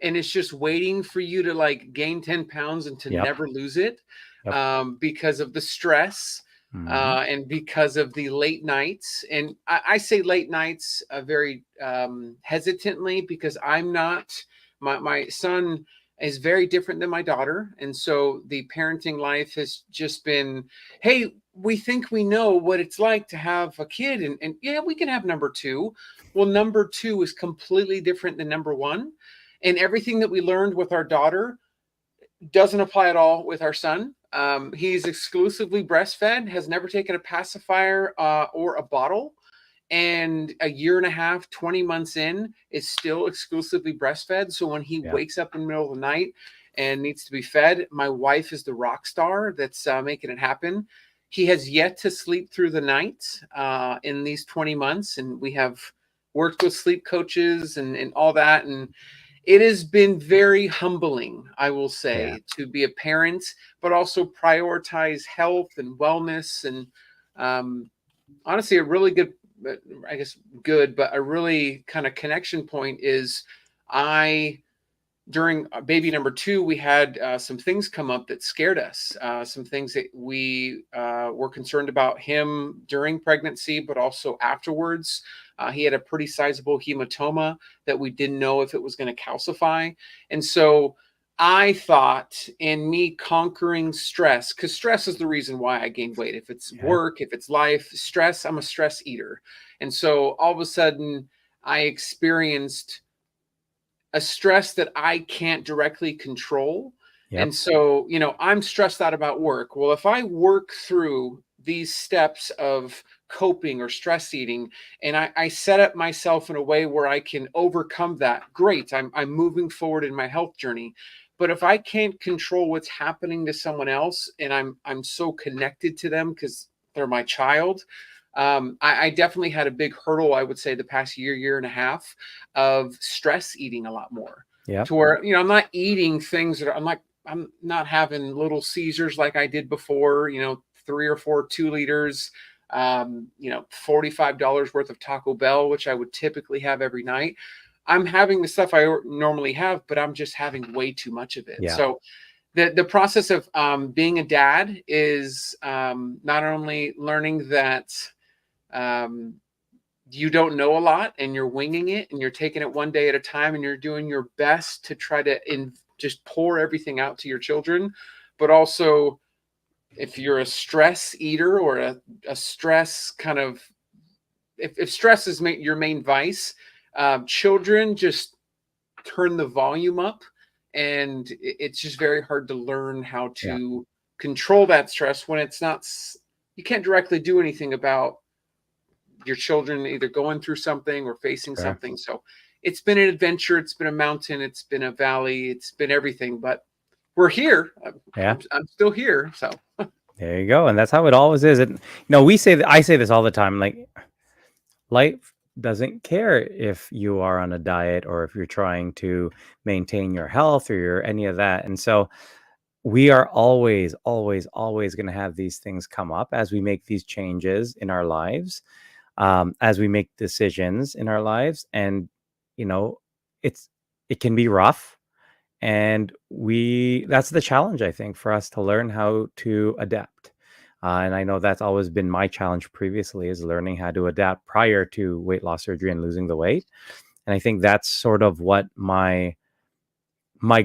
and it's just waiting for you to like gain 10 pounds and to Yep. never lose it, Yep. because of the stress, Mhm. and because of the late nights. And I say late nights very hesitantly, because I'm not, my son is very different than my daughter. And so the parenting life has just been, hey, we think we know what it's like to have a kid, and yeah, we can have number two. Well, number two is completely different than number one. And everything that we learned with our daughter doesn't apply at all with our son. He's exclusively breastfed, has never taken a pacifier or a bottle. And a year and a half, 20 months in, is still exclusively breastfed. So when he Yeah. wakes up in the middle of the night and needs to be fed, my wife is the rock star that's making it happen. He has yet to sleep through the night in these 20 months. And we have worked with sleep coaches and all that. And it has been very humbling, I will Yeah. say, to be a parent, but also prioritize health and wellness. And honestly, a really good, I guess good, but a really kind of connection point is during baby number two, we had some things come up that scared us, some things that we were concerned about him during pregnancy, but also afterwards. He had a pretty sizable hematoma that we didn't know if it was going to calcify. And so I thought, in me conquering stress, because stress is the reason why I gained weight. If it's Yeah. work, if it's life, stress, I'm a stress eater. And so all of a sudden, I experienced a stress that I can't directly control. Yep. And so, I'm stressed out about work. Well, if I work through these steps of coping or stress eating, and I set up myself in a way where I can overcome that, great. I'm moving forward in my health journey. But if I can't control what's happening to someone else, and I'm so connected to them because they're my child, I definitely had a big hurdle, I would say, the past year and a half of stress eating a lot more. Yep. To where, I'm not eating things that I'm not having little Caesars like I did before, 3 or 4 2 liters, $45 worth of Taco Bell, which I would typically have every night. I'm having the stuff I normally have, but I'm just having way too much of it. Yeah. So the process of being a dad is not only learning that you don't know a lot and you're winging it and you're taking it one day at a time and you're doing your best to try to just pour everything out to your children. But also, if you're a stress eater or a stress kind of, if stress is your main vice, children just turn the volume up, and it's just very hard to learn how to control that stress when it's not, you can't directly do anything about your children either going through something or facing Sure. something. So it's been an adventure. It's been a mountain. It's been a valley. It's been everything, but we're here. Yeah. I'm still here. So There you go. And that's how it always is. And we say that, I say this all the time, like, life doesn't care if you are on a diet or if you're trying to maintain your health or any of that. And so we are always, always, always going to have these things come up as we make these changes in our lives, as we make decisions in our lives. And, it can be rough. And that's the challenge, I think, for us to learn how to adapt. And I know that's always been my challenge previously, is learning how to adapt prior to weight loss surgery and losing the weight. And I think that's sort of what my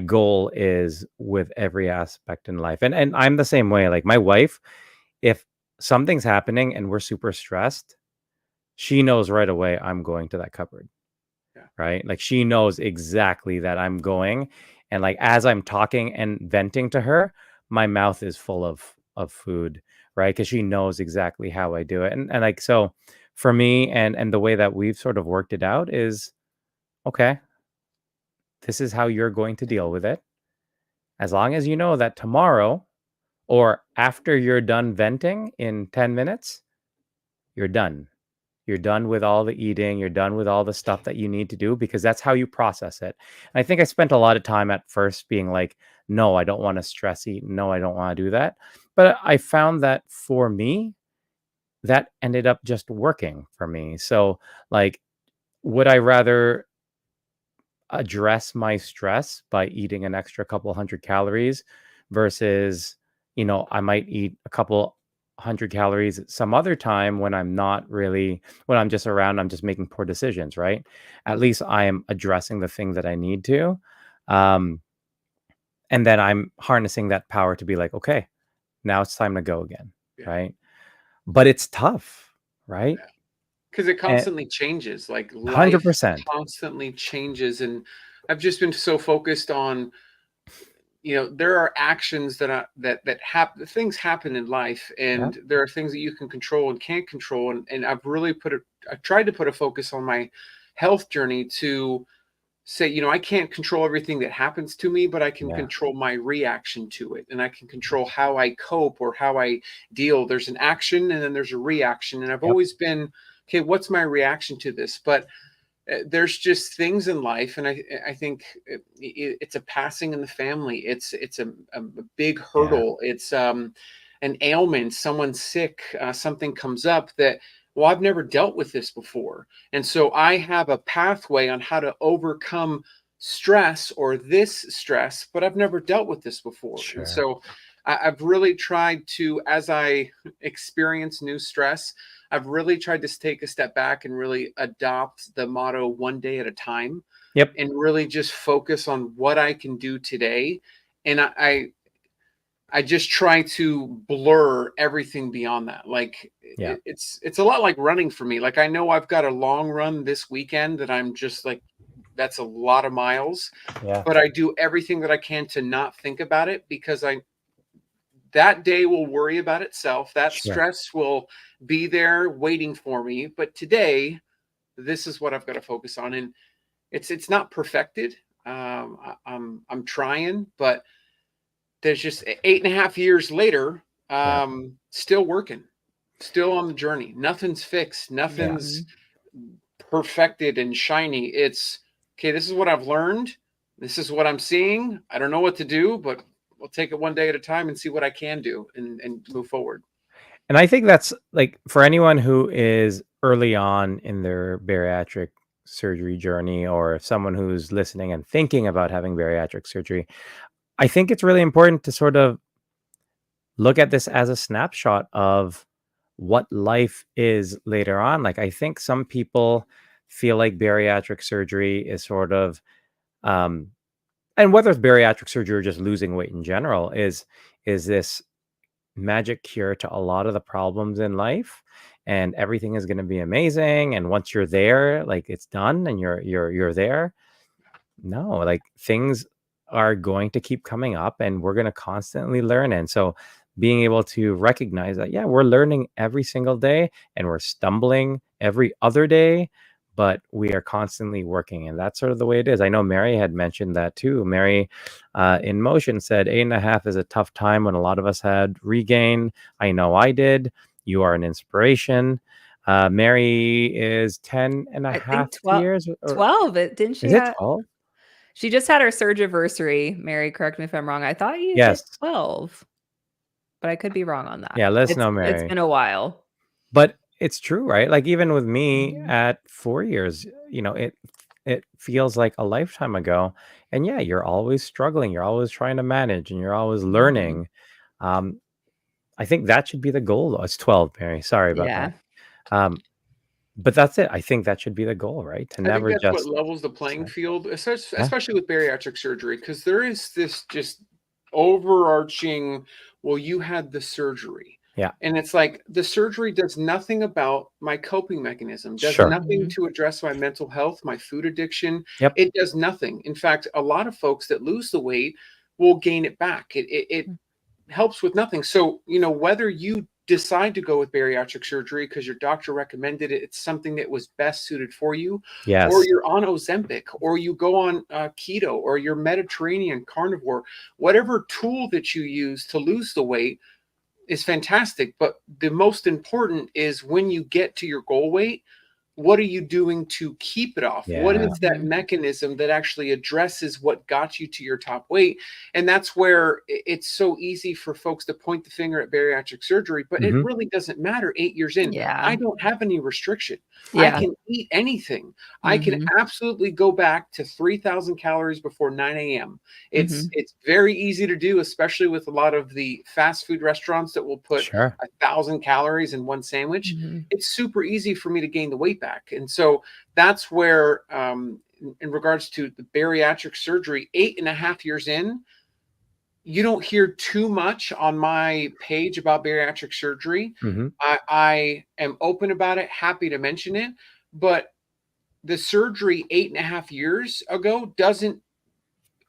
goal is with every aspect in life. And I'm the same way. Like, my wife, if something's happening and we're super stressed, she knows right away I'm going to that cupboard. Yeah. Right? Like, she knows exactly that I'm going. And like, as I'm talking and venting to her, my mouth is full of food, right? Because she knows exactly how I do it. And like, so for me, and the way that we've sort of worked it out is, okay, this is how you're going to deal with it. As long as you know that tomorrow or after you're done venting in 10 minutes, you're done. You're done with all the eating. You're done with all the stuff that you need to do, because that's how you process it. And I think I spent a lot of time at first being like, no, I don't want to stress eat. No, I don't want to do that. But I found that for me, that ended up just working for me. So, like, would I rather address my stress by eating an extra couple hundred calories versus, I might eat a couple hundred calories some other time when I'm not really, when I'm just around, I'm just making poor decisions, right? At least I am addressing the thing that I need to. Um, and then I'm harnessing that power to be like, okay, now it's time to go again, Yeah. right? But it's tough, right? Because it And constantly changes. Like life 100%. constantly changes, and I've just been so focused on, there are actions that happen. Things happen in life, Yeah. and there are things that you can control and can't control. And I tried to put a focus on my health journey to say, I can't control everything that happens to me, but I can Yeah. control my reaction to it, and I can control how I cope or how I deal. There's an action and then there's a reaction, and I've Yep. always been, okay, what's my reaction to this? But there's just things in life, and I think it's a passing in the family. It's a big Yeah. hurdle. It's an ailment. Someone's sick. Something comes up that, well, I've never dealt with this before, and so I have a pathway on how to overcome stress or this stress, but I've never dealt with this before, and Sure. so I've really tried to, as I experience new stress, I've really tried to take a step back and really adopt the motto one day at a time, Yep. and really just focus on what I can do today. And I just try to blur everything beyond that. Like Yeah. it's a lot like running for me. Like I know I've got a long run this weekend that I'm just like, that's a lot of miles, Yeah. but I do everything that I can to not think about it, because that day will worry about itself. That Sure. stress will be there waiting for me. But today, this is what I've got to focus on. And it's not perfected. I'm trying, but there's just 8.5 years later, Yeah. still working, still on the journey. Nothing's fixed. Yeah. Nothing's perfected and shiny. It's okay. This is what I've learned. This is what I'm seeing. I don't know what to do, but we'll take it one day at a time and see what I can do, and move forward. And I think that's like for anyone who is early on in their bariatric surgery journey, or someone who's listening and thinking about having bariatric surgery, I think it's really important to sort of look at this as a snapshot of what life is later on. Like, I think some people feel like bariatric surgery is sort of, um, and whether it's bariatric surgery or just losing weight in general, is this magic cure to a lot of the problems in life, and everything is going to be amazing, and once you're there, like, it's done and you're there. No, like, things are going to keep coming up, and we're going to constantly learn. And so being able to recognize that, yeah, we're learning every single day and we're stumbling every other day, but we are constantly working. And that's sort of the way it is. I know Mary had mentioned that too. Mary in Motion said 8.5 is a tough time when a lot of us had regain. I know I did. You are an inspiration. Mary is 10 and a I half think 12. years. 12. Didn't she Is it have? 12? She just had her surgiversary. Mary, correct me if I'm wrong. I thought you hit Yes. 12, but I could be wrong on that. Yeah, let us It's know, it's Mary. been a while. But it's true, right? Like, even with me Mhm. at 4 years, it feels like a lifetime ago. And yeah, you're always struggling, you're always trying to manage, and you're always Mhm. learning. Um, I think that should be the goal, though. It's 12, Mary. Sorry about Yeah. that. Um, but that's it. I think that should be the goal, right? To I think never that's what just levels the playing sorry. field, Yeah. especially with bariatric surgery, because there is this just overarching, well, you had the surgery. Yeah. And it's like the surgery does nothing about my coping mechanism, does Sure. nothing Mhm. to address my mental health, my food addiction. Yep. It does nothing. In fact, a lot of folks that lose the weight will gain it back. It Mm. helps with nothing. So, whether you decide to go with bariatric surgery because your doctor recommended it, it's something that was best suited for you, Yes. or you're on Ozempic, or you go on keto, or you're Mediterranean carnivore, whatever tool that you use to lose the weight is fantastic. But the most important is when you get to your goal weight, what are you doing to keep it off? What Yeah. is that mechanism that actually addresses what got you to your top weight? And that's where it's so easy for folks to point the finger at bariatric surgery, but it Mhm. really doesn't matter 8 years in. Yeah. I don't have any restriction. I Yeah. can eat anything. I can absolutely go back to 3,000 calories before 9 a.m. It's very easy to do, especially with a lot of the fast food restaurants that will put Sure. 1,000 calories in one sandwich. Mhm. It's super easy for me to gain the weight back. And so that's where, in regards to the bariatric surgery, 8.5 years in, you don't hear too much on my page about bariatric surgery. Mhm. I am open about it, happy to mention it, but the surgery 8.5 years ago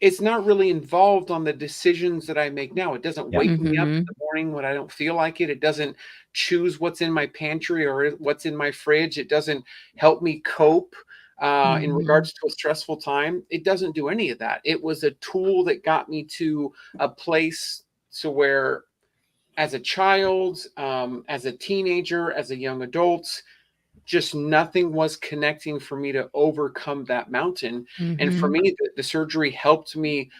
it's not really involved on the decisions that I make now. It doesn't Yeah. wake me up in the morning when I don't feel like it. It doesn't choose what's in my pantry or what's in my fridge. It doesn't help me cope in regards to a stressful time. It doesn't do any of that. It was a tool that got me to a place to where, as a child, as a teenager, as a young adult, just nothing was connecting for me to overcome that mountain. And for me, the surgery helped me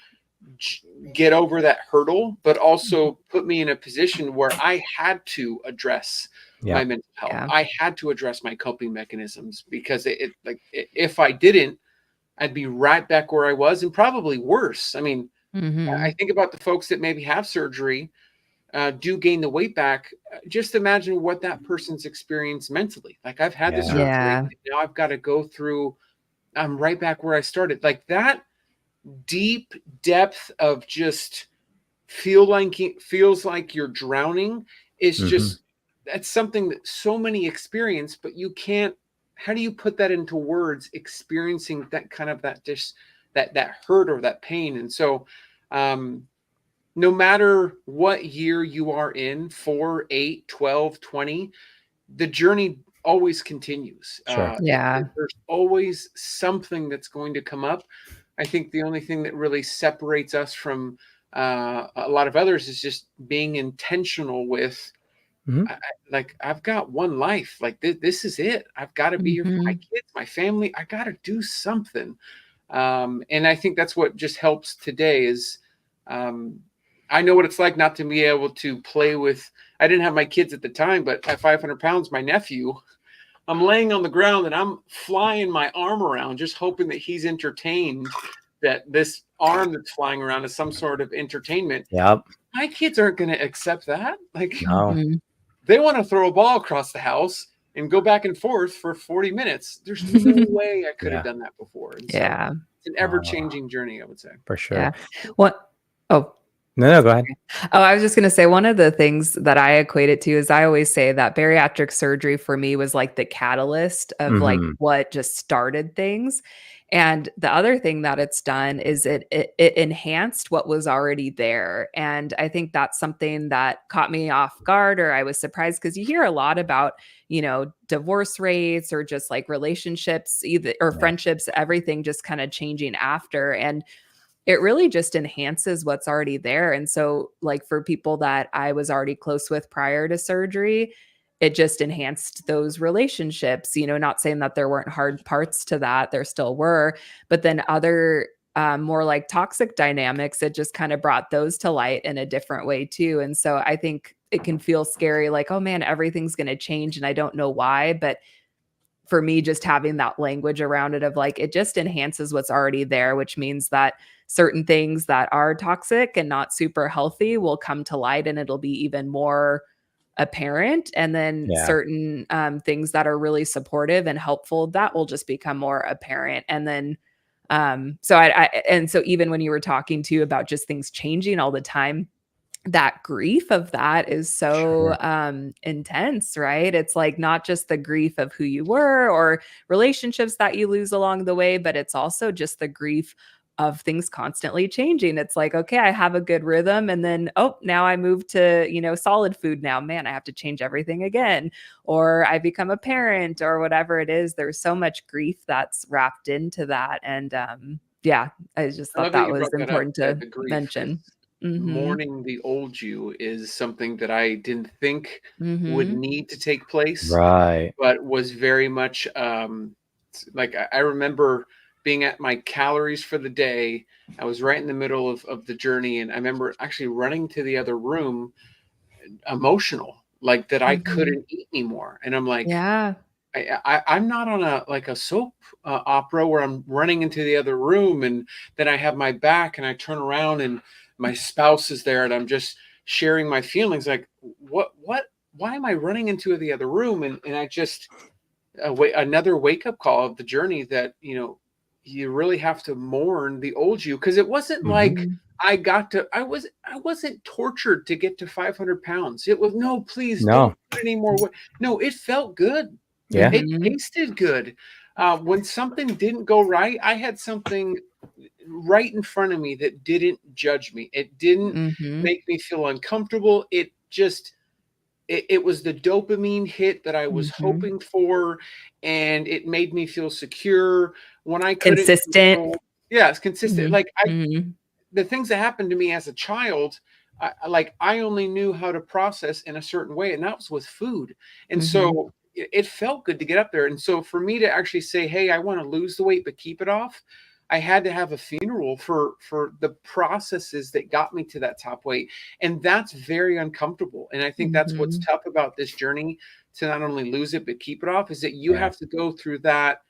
get over that hurdle, but also put me in a position where I had to address my Yeah. mental health. Yeah. I had to address my coping mechanisms because if I didn't, I'd be right back where I was and probably worse. I mean, I think about the folks that maybe have surgery, do gain the weight back. Just imagine what that person's experienced mentally. Like, I've had the Yeah. surgery, Yeah. now I've got to go through. I'm right back where I started. Like, that deep depth of just feels like you're drowning is Mhm. just, that's something that so many experience, but you can't. How do you put that into words? Experiencing that kind of that hurt or that pain, and so. No matter what year you are in, 4, 8, 12, 20, the journey always continues. Sure. Yeah. There's always something that's going to come up. I think the only thing that really separates us from a lot of others is just being intentional with, Mhm. like, I've got one life. Like, this is it. I've got to be here for my kids, my family. I got to do something. And I think that's what just helps today is, I know what it's like not to be able to play with. I didn't have my kids at the time, but at 500 pounds, my nephew, I'm laying on the ground and I'm flying my arm around, just hoping that he's entertained, that this arm that's flying around is some sort of entertainment. Yep. My kids aren't going to accept that. Like, No. they want to throw a ball across the house and go back and forth for 40 minutes. There's no way I could have done that before. And so Yeah. it's an ever-changing journey, I would say. For sure. Yeah. What? Oh, No, go ahead. Oh, I was just going to say one of the things that I equate it to is I always say that bariatric surgery for me was like the catalyst of like what just started things. And the other thing that it's done is it enhanced what was already there. And I think that's something that caught me off guard, or I was surprised, because you hear a lot about, divorce rates or just like relationships, either or friendships, everything just kind of changing after. And it really just enhances what's already there. And so, like, for people that I was already close with prior to surgery, it just enhanced those relationships. Not saying that there weren't hard parts to that, there still were, but then other more like toxic dynamics, it just kind of brought those to light in a different way too. And so I think it can feel scary, like, oh man, everything's going to change and I don't know why. But for me, just having that language around it of like, it just enhances what's already there, which means that certain things that are toxic and not super healthy will come to light and it'll be even more apparent. And then certain things that are really supportive and helpful, that will just become more apparent. And then, so even when you were talking to about just things changing all the time, that grief of that is so intense, right? It's like not just the grief of who you were or relationships that you lose along the way, but it's also just the grief of things constantly changing. It's like, okay, I have a good rhythm, and then, oh, now I move to, solid food now. Man, I have to change everything again. Or I become a parent or whatever it is. There's so much grief that's wrapped into that. And yeah, I just I thought love that that you was brought that up, important that to the grief, mention. because Mhm. mourning the old you is something that I didn't think would Mhm. need to take place, Right. but was very much like I remember being at my calories for the day. I was right in the middle of the journey, and I remember actually running to the other room, emotional, like that I Mhm. couldn't eat anymore. And I'm like, Yeah. I'm not on a soap opera where I'm running into the other room and then I have my back and I turn around and my spouse is there and I'm just sharing my feelings. Like, why am I running into the other room? And I just another wake up call of the journey that you really have to mourn the old you, because it wasn't like Mhm. I wasn't tortured to get to 500 pounds. It was, no, please No. don't put any more weight. No, it felt good. Yeah. It Mhm. tasted good. When something didn't go right, I had something right in front of me that didn't judge me. It didn't Mhm. make me feel uncomfortable. It was the dopamine hit that I was Mhm. hoping for, and it made me feel secure when I couldn't Consistent. control. Yeah, it's consistent. Mhm. Like, Mhm. the things that happened to me as a child, I only knew how to process in a certain way, and that was with food. And Mhm. so it felt good to get up there. And so for me to actually say, "Hey, I want to lose the weight but keep it off," I had to have a funeral for the processes that got me to that top weight, and that's very uncomfortable. And I think that's what's Mhm. tough about this journey, to not only lose it but keep it off, is that you Yeah. have to go through that.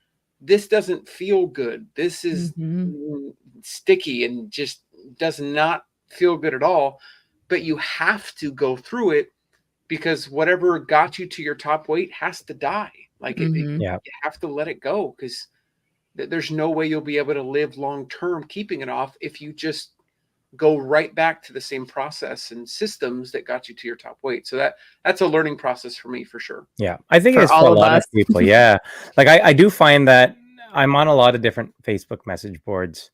This doesn't feel good. This is Mhm. sticky and just does not feel good at all. But you have to go through it, because whatever got you to your top weight has to die. Like, Mhm. Yeah. you have to let it go, because there's no way you'll be able to live long term keeping it off if you just go right back to the same process and systems that got you to your top weight. So that's a learning process for me, for sure. Yeah. I think it For is for all a of lot of us. people. Yeah. Like I do find that I'm on a lot of different Facebook message boards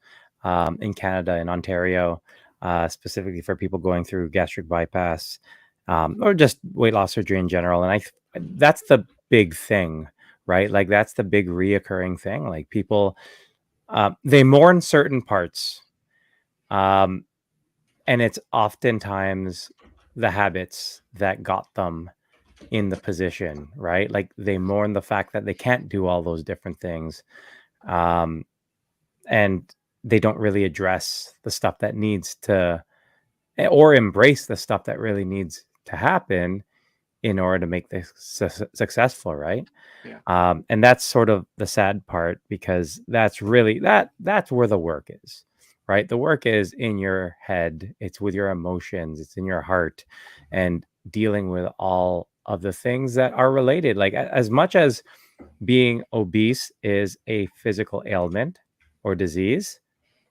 in Canada and Ontario, specifically for people going through gastric bypass or just weight loss surgery in general. And that's the big thing, right? Like that's the big reoccurring thing. Like people, they mourn certain parts. Um, and it's oftentimes the habits that got them in the position, right? Like they mourn the fact that they can't do all those different things. Um, and they don't really address the stuff that needs to, or embrace the stuff that really needs to happen in order to make this successful, right? Yeah. And that's sort of the sad part, because that's really that's where the work is, right? The work is in your head, it's with your emotions, it's in your heart, and dealing with all of the things that are related. Like as much as being obese is a physical ailment or disease,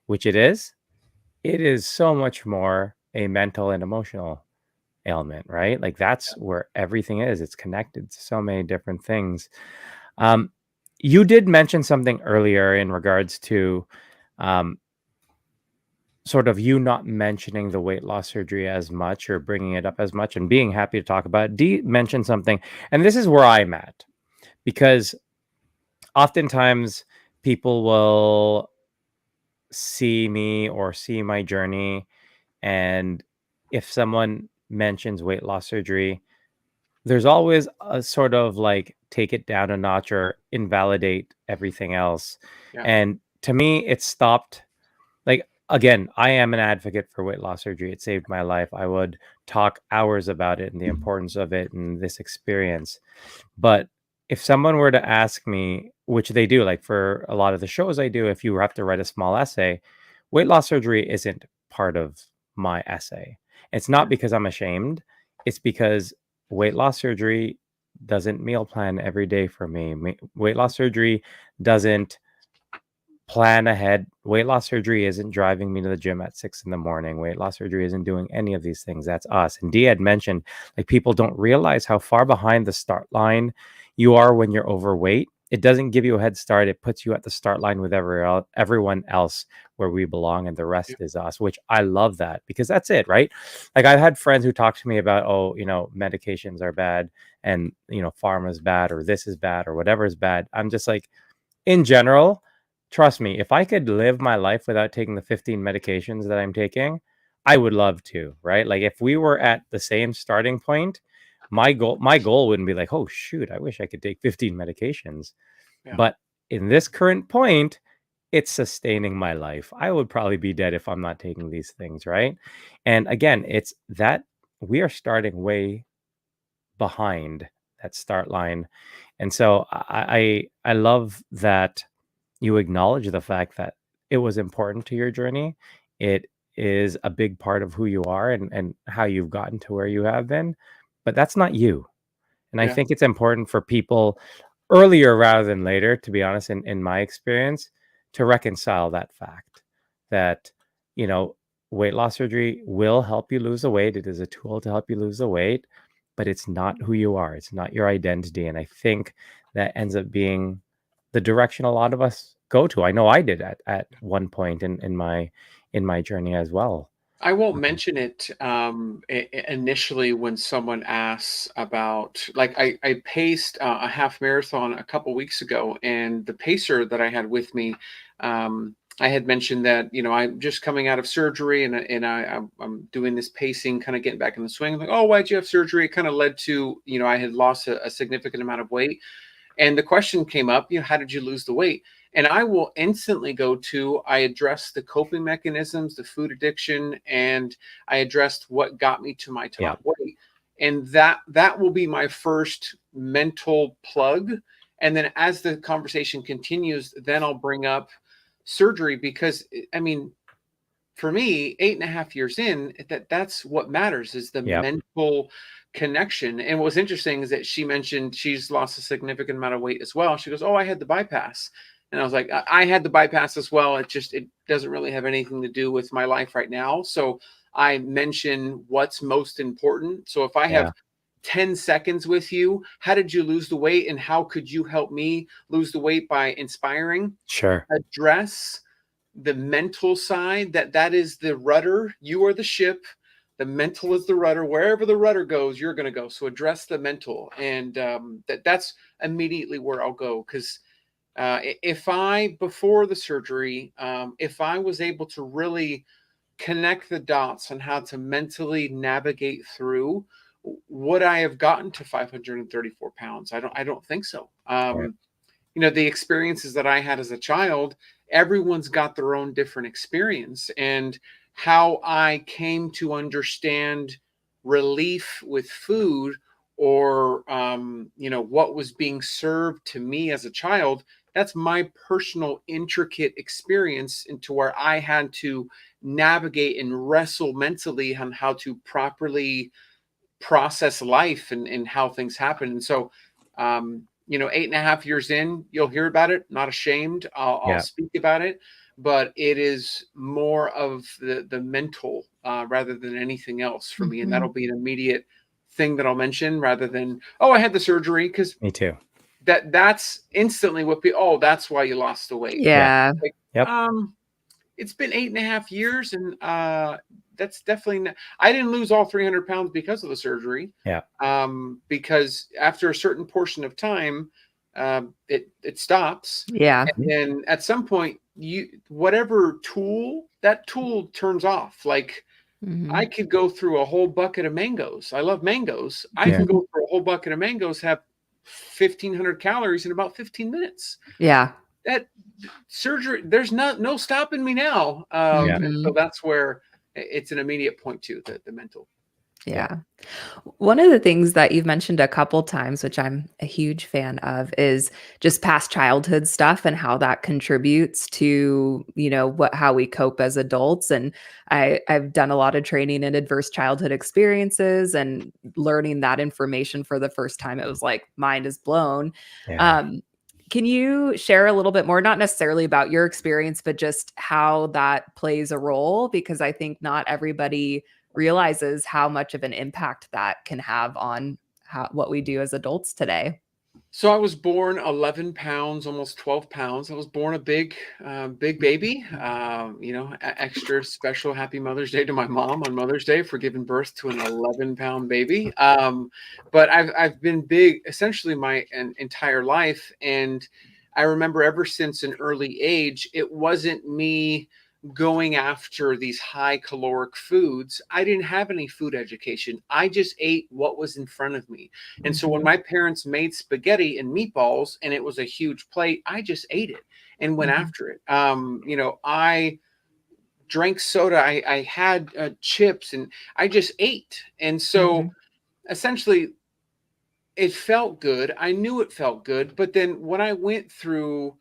which it is so much more a mental and emotional ailment, right? Like that's where everything is. It's connected to so many different things. Um, you did mention something earlier in regards to um, sort of you not mentioning the weight loss surgery as much or bringing it up as much and being happy to talk about it. Dee mentioned something, and this is where I'm at, because oftentimes people will see me or see my journey, and if someone mentions weight loss surgery, there's always a sort of like take it down a notch or invalidate everything else. Yeah. And to me, it stopped. Like, again, I am an advocate for weight loss surgery. It saved my life. I would talk hours about it and the importance of it and this experience. But if someone were to ask me, which they do, like for a lot of the shows I do, if you have to write a small essay, weight loss surgery isn't part of my essay. It's not because I'm ashamed. It's because weight loss surgery doesn't meal plan every day for me. Weight loss surgery doesn't plan ahead. Weight loss surgery isn't driving me to the gym at 6 in the morning. Weight loss surgery isn't doing any of these things. That's us. And Dee had mentioned, like, people don't realize how far behind the start line you are when you're overweight it doesn't give you a head start. It puts you at the start line with everyone else where we belong, and the rest is us, which I love that, because that's it, right? Like, I've had friends who talk to me about, oh, medications are bad, and, pharma is bad, or this is bad, or whatever is bad. I'm just like, in general, trust me, if I could live my life without taking the 15 medications that I'm taking, I would love to, right? Like, if we were at the same starting point, my goal wouldn't be like, oh shoot, I wish I could take 15 medications. Yeah. But in this current point, it's sustaining my life. I would probably be dead if I'm not taking these things, right? And again, it's that we are starting way behind that start line. And so I love that you acknowledge the fact that it was important to your journey. It is a big part of who you are, and how you've gotten to where you have been. But that's not you. And I Yeah. think it's important for people earlier rather than later, to be honest, in my experience, to reconcile that fact that, you know, weight loss surgery will help you lose the weight. It is a tool to help you lose the weight, but it's not who you are. It's not your identity. And I think that ends up being the direction a lot of us go to. I know I did at one point in my journey as well. I won't mention it initially when someone asks about, like, I paced a half marathon a couple weeks ago, and the pacer that I had with me, I had mentioned that, I'm just coming out of surgery, and I'm doing this pacing, kind of getting back in the swing. I'm like, oh, why'd you have surgery? It kind of led to, I had lost a significant amount of weight. And the question came up, how did you lose the weight? And I will instantly go to, I addressed the coping mechanisms, the food addiction, and I addressed what got me to my top weight. And that will be my first mental plug. And then as the conversation continues, then I'll bring up surgery, because I mean, for me, 8.5 years in, that's what matters, is the mental connection. And what's interesting is that she mentioned she's lost a significant amount of weight as well. She goes, oh, I had the bypass. And I was like, I had the bypass as well. It doesn't really have anything to do with my life right now. So I mention what's most important. So if I have 10 seconds with you, how did you lose the weight, and how could you help me lose the weight by inspiring? Sure. Address the mental side, that is the rudder. You are the ship. The mental is the rudder. Wherever the rudder goes, you're going to go. So address the mental. And that's immediately where I'll go. Because if before the surgery, if I was able to really connect the dots on how to mentally navigate through, would I have gotten to 534 pounds? I don't think so. The experiences that I had as a child, everyone's got their own different experience, and how I came to understand relief with food, or what was being served to me as a child. That's my personal intricate experience, into where I had to navigate and wrestle mentally on how to properly process life, and how things happen. And so 8.5 years in, you'll hear about it. Not ashamed. I'll speak about it, but it is more of the mental rather than anything else for me. And that'll be an immediate thing that I'll mention, rather than, oh, I had the surgery. Because me too. That's instantly what people, that's why you lost the weight. Like, it's been 8.5 years, and that's definitely not, I didn't lose all 300 pounds because of the surgery. Because after a certain portion of time, it stops. And then at some point, whatever tool, that tool turns off. Like, I could go through a whole bucket of mangoes. I love mangoes. I can go through a whole bucket of mangoes, have 1,500 calories in about 15 minutes. That surgery, there's no stopping me now. And so that's where it's an immediate point to the mental. One of the things that you've mentioned a couple times, which I'm a huge fan of, is just past childhood stuff and how that contributes to, how we cope as adults. And I've done a lot of training in adverse childhood experiences, and learning that information for the first time, it was like, mind is blown. Can you share a little bit more, not necessarily about your experience, but just how that plays a role? Because I think not everybody realizes how much of an impact that can have on what we do as adults today. So I was born 11 pounds, almost 12 pounds. I was born a big baby. Extra special happy Mother's Day to my mom on Mother's Day for giving birth to an 11-pound baby. But I've been big essentially my entire life. And I remember ever since an early age, it wasn't me going after these high caloric foods. I didn't have any food education. I just ate what was in front of me. And so when Mhm. my parents made spaghetti and meatballs and it was a huge plate, I just ate it and went Mhm. after it. I drank soda, I had chips, and I just ate. And so Mhm. essentially, it felt good. I knew it felt good. But then when I went through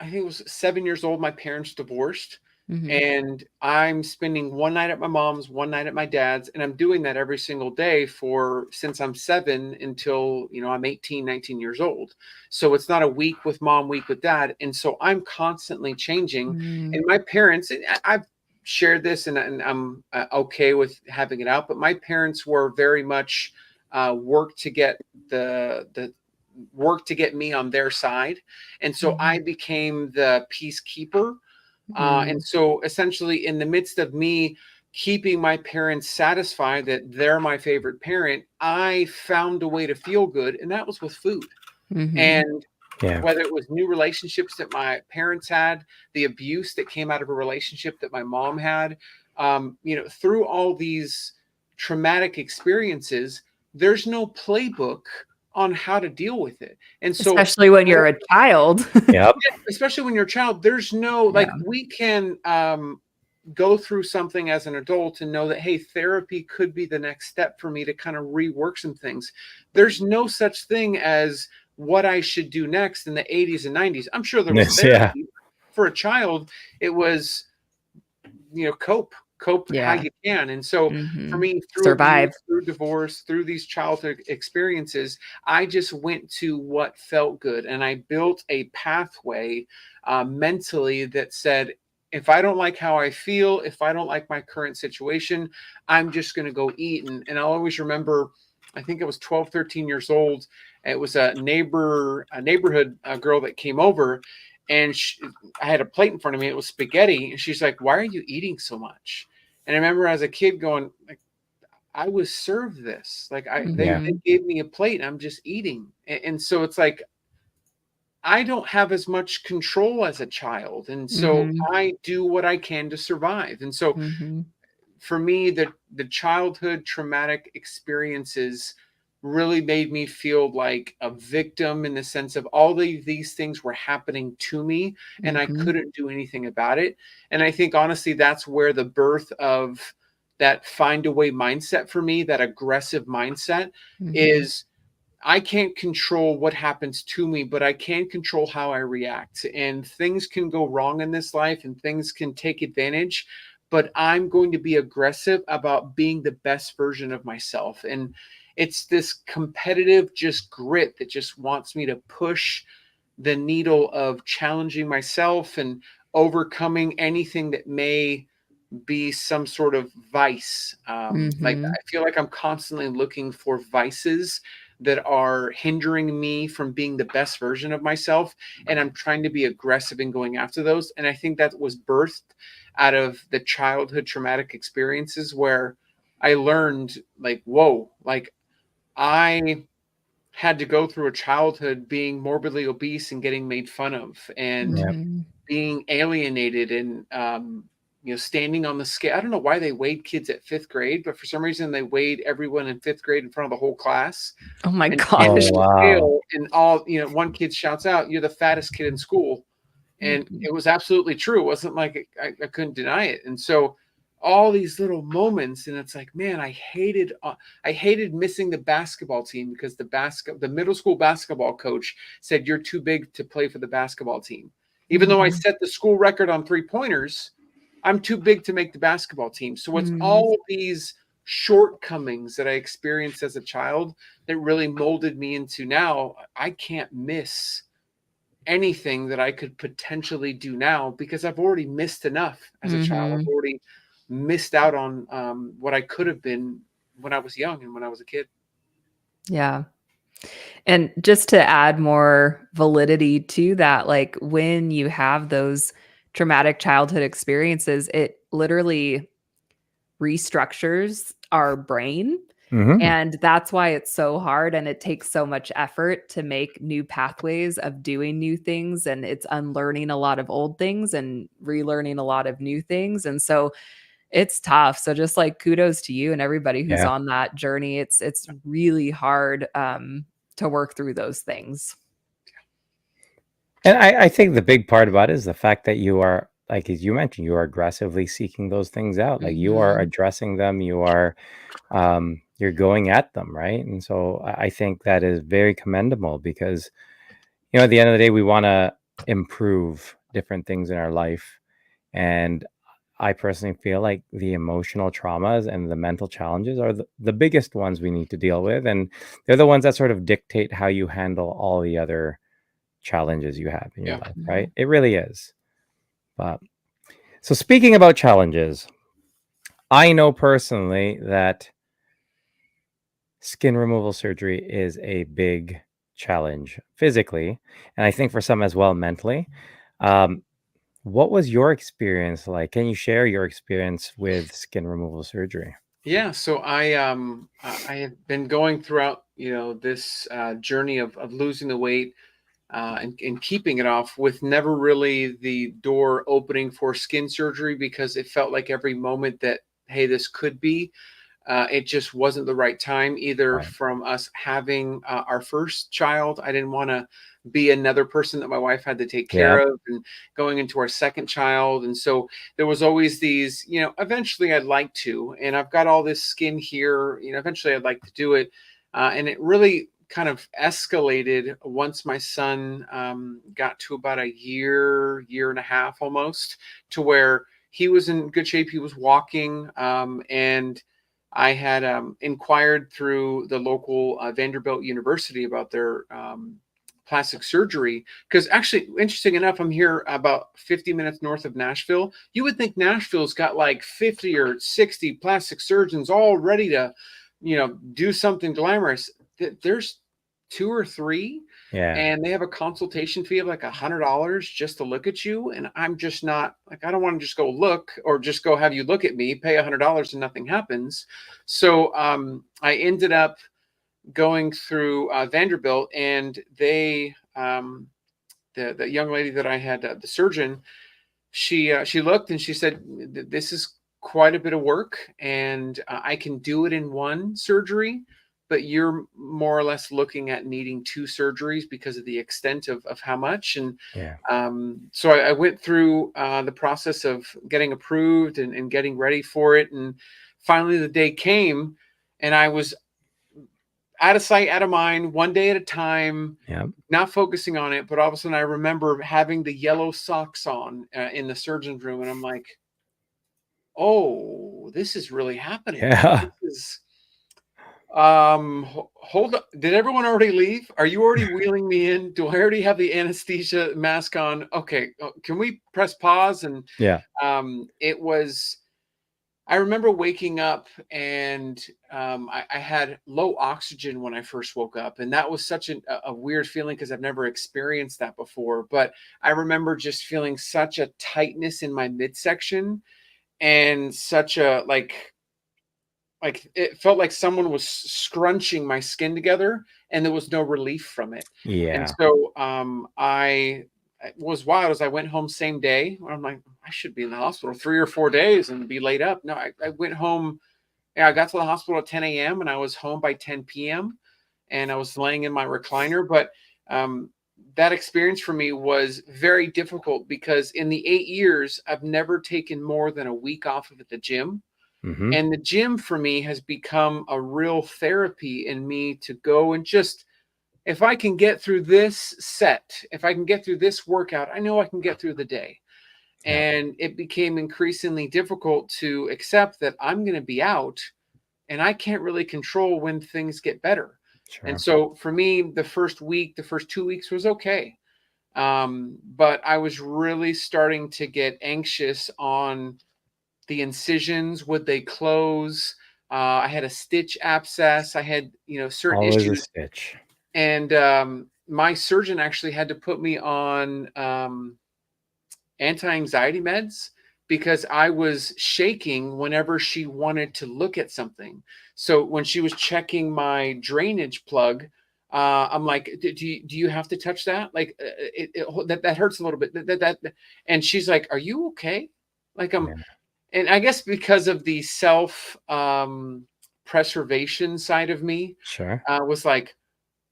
I think it was 7 years old, my parents divorced. Mhm. And I'm spending one night at my mom's, one night at my dad's, and I'm doing that every single day for since I'm 7 until, I'm 18, 19 years old. So it's not a week with mom, week with dad. And so I'm constantly changing. Mhm. And my parents, and I've shared this and I'm okay with having it out, but my parents were very much work to get the work to get me on their side. And so I Mhm. became the peacekeeper. And Mm. so essentially, in the midst of me keeping my parents satisfied that they're my favorite parent, I found a way to feel good, and that was with food. Mhm. And Yeah. whether it was new relationships that my parents had, the abuse that came out of a relationship that my mom had, through all these traumatic experiences, there's no playbook on how to deal with it. And so, Especially when you're a child. Yep. especially when you're a child, there's no Yeah. like we can go through something as an adult and know that, hey, therapy could be the next step for me to kind of rework some things. There's no such thing as what I should do next in the 80s and 90s. I'm sure there was Yes, yeah. therapy. For a child, it was, cope how Yeah. you can. And so for Mhm. me, through abuse, Survive. through divorce, through these childhood experiences, I just went to what felt good, and I built a pathway mentally that said, if I don't like how I feel, if I don't like my current situation, I'm just going to go eat. And I'll always remember, I think it was 12, 13 years old. It was a neighborhood girl that came over, and I had a plate in front of me. It was spaghetti, and she's like, "Why are you eating so much?" And I remember as a kid going, like, "I was served this. Like, they Yeah. Mhm. gave me a plate. And I'm just eating." And so it's like I don't have as much control as a child, and so Mhm. I do what I can to survive. And so Mhm. for me, the childhood traumatic experiences really made me feel like a victim in the sense of these things were happening to me and I Mhm. couldn't do anything about it. And I think honestly, that's where the birth of that find a way mindset for me, that aggressive mindset, Mhm. is I can't control what happens to me, but I can control how I react. And things can go wrong in this life and things can take advantage, but I'm going to be aggressive about being the best version of myself. And it's this competitive just grit that just wants me to push the needle of challenging myself and overcoming anything that may be some sort of vice. Like Mhm. I feel like I'm constantly looking for vices that are hindering me from being the best version of myself, and I'm trying to be aggressive in going after those. And I think that was birthed out of the childhood traumatic experiences where I learned, like, whoa, like I had to go through a childhood being morbidly obese and getting made fun of, and Yep. Mhm. being alienated, and standing on the scale. I don't know why they weighed kids at fifth grade, but for some reason they weighed everyone in fifth grade in front of the whole class Oh my and handed Oh, gosh. them a wow. scale, and one kid shouts out, "You're the fattest kid in school." And Mhm. it was absolutely true. It wasn't like I couldn't deny it. And so all these little moments, and it's like, man, I hated missing the basketball team because the middle school basketball coach said you're too big to play for the basketball team. Even though I Mhm. set the school record on 3-pointers, I'm too big to make the basketball team. So it's Mhm. all these shortcomings that I experienced as a child that really molded me into now I can't miss anything that I could potentially do now because I've already missed enough as a child. I've Mhm. already missed out on what I could have been when I was young and when I was a kid. Yeah. And just to add more validity to that, like when you have those traumatic childhood experiences, it literally restructures our brain. Mhm. And that's why it's so hard and it takes so much effort to make new pathways of doing new things. And it's unlearning a lot of old things and relearning a lot of new things. And so it's tough. So just like kudos to you and everybody who's Yeah. on that journey. It's really hard to work through those things. And I think the big part about it is the fact that you are, like as you mentioned, you are aggressively seeking those things out. Like you are Mhm. addressing them, you're going at them, right? And so I think that is very commendable because, at the end of the day, we want to improve different things in our life. And I personally feel like the emotional traumas and the mental challenges are the biggest ones we need to deal with. And they're the ones that sort of dictate how you handle all the other challenges you have in your Yeah. life, Mhm. right? It really is. But so speaking about challenges, I know personally that skin removal surgery is a big challenge physically, and I think for some as well mentally. Um, what was your experience like? Can you share your experience with skin removal surgery? Yeah, so I have been going throughout this journey of losing the weight and keeping it off with never really the door opening for skin surgery because it felt like every moment that, hey, this could be, it just wasn't the right time either Right. from us having our first child. I didn't want to be another person that my wife had to take care Yeah. of, and going into our second child. And so there was always these, eventually I'd like to, and I've got all this skin here, eventually I'd like to do it. And it really kind of escalated once my son got to about a year and a half almost, to where he was in good shape. He was walking, and I had inquired through the local Vanderbilt University about their plastic surgery. Because actually, interesting enough, I'm here about 50 minutes north of Nashville. You would think Nashville's got like 50 or 60 plastic surgeons all ready to, do something glamorous. There's two or three, Yeah. and they have a consultation fee of like $100 just to look at you. And I'm just not like, I don't want to just go look or just go have you look at me, pay $100 and nothing happens. So I ended up going through Vanderbilt, and they, the young lady that I had, the surgeon, she looked and she said, "This is quite a bit of work, and I can do it in one surgery, but you're more or less looking at needing two surgeries because of the extent of how much." And Yeah. so I went through the process of getting approved and getting ready for it, and finally the day came, and I was out of sight, out of mind, one day at a time, Yeah. not focusing on it. But all of a sudden, I remember having the yellow socks on in the surgeon's room, and I'm like, "Oh, this is really happening. Yeah. This is." Hold up. Did everyone already leave? Are you already wheeling me in? Do I already have the anesthesia mask on? Okay, can we press pause? And Yeah. it was. I remember waking up, and I had low oxygen when I first woke up. And that was such a weird feeling because I've never experienced that before. But I remember just feeling such a tightness in my midsection, and such a like it felt like someone was scrunching my skin together, and there was no relief from it. And Yeah. so I it was wild as I went home same day. I'm like, I should be in the hospital 3 or 4 days and be laid up. No, I went home. Yeah, I got to the hospital at 10 a.m. and I was home by 10 p.m. and I was laying in my recliner. But um, that experience for me was very difficult because in the 8 years, I've never taken more than a week off of at the gym. Hmm. And the gym for me has become a real therapy in me to go and just, if I can get through this set, if I can get through this workout, I know I can get through the day. Yeah. And it became increasingly difficult to accept that I'm going to be out and I can't really control when things get better. And Sure. so for me, the first week, the first 2 weeks was okay. But I was really starting to get anxious on the incisions. Would they close? I had a stitch abscess. I had, certain Always a issues. stitch. and my surgeon actually had to put me on anti-anxiety meds because I was shaking whenever she wanted to look at something. So when she was checking my drainage plug, I'm like, do you have to touch that? Like that hurts a little bit. And she's like, are you okay? Like Yeah. and I guess because of the self preservation side of me, Sure. was like,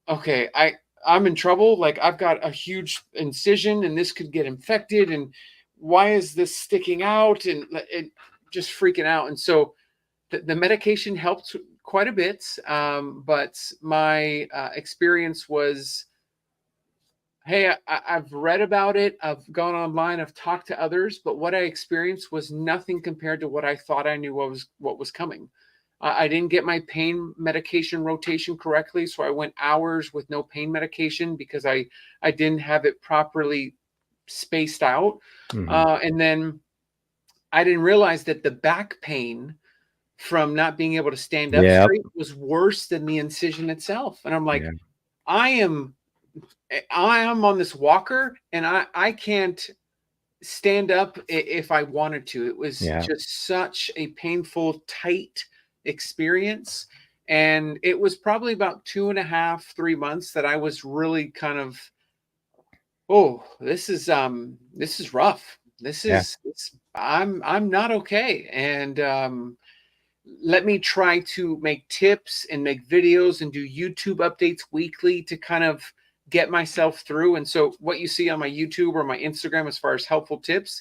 okay, I'm in trouble. Like I've got a huge incision and this could get infected. And why is this sticking out? And it just freaking out. And so the medication helped quite a bit. But my experience was, hey, I've read about it. I've gone online. I've talked to others, but what I experienced was nothing compared to what I thought I knew what was coming. I didn't get my pain medication rotation correctly, so I went hours with no pain medication because I didn't have it properly spaced out. And then I didn't realize that the back pain from not being able to stand up Yep. straight was worse than the incision itself. And I'm like, Yeah. I am on this walker and I can't stand up if I wanted to. It was Yeah. just such a painful, tight experience. And it was probably about 2.5, 3 months that I was really kind of, oh, this is rough. This Yeah. is I'm not okay. And let me try to make tips and make videos and do YouTube updates weekly to kind of get myself through. And so what you see on my YouTube or my Instagram as far as helpful tips,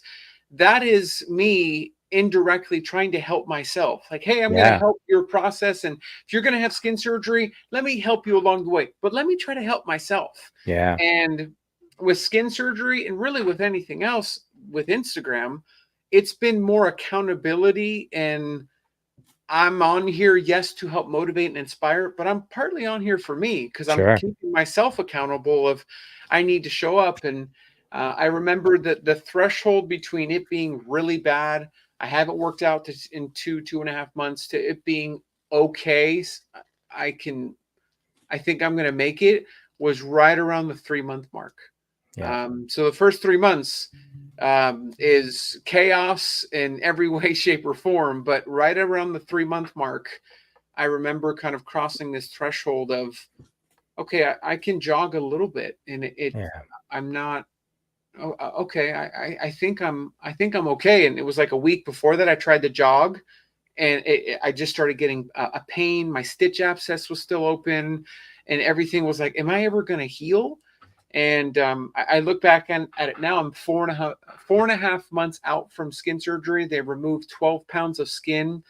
that is me indirectly trying to help myself. Like, hey, I'm going to Yeah. help your process. And if you're going to have skin surgery, let me help you along the way. But let me try to help myself. Yeah. And with skin surgery and really with anything else with Instagram, it's been more accountability, and I'm on here, yes, to help motivate and inspire, but I'm partly on here for me because I'm Sure. keeping myself accountable of I need to show up. And I remember that the threshold between it being really bad, I haven't worked out in 2.5 months, to it being okay, I think I'm going to make it, was right around the 3-month mark. Yeah. So the first 3 months is chaos in every way, shape, or form. But right around the 3-month mark, I remember kind of crossing this threshold of, okay, I can jog a little bit, and Yeah. I'm not. Oh, okay. I think I'm okay. And it was like a week before that I tried to jog, and I just started getting a pain. My stitch abscess was still open, and everything was like, am I ever going to heal? And I look back at it now. I'm 4.5 months out from skin surgery. They removed 12 pounds of skin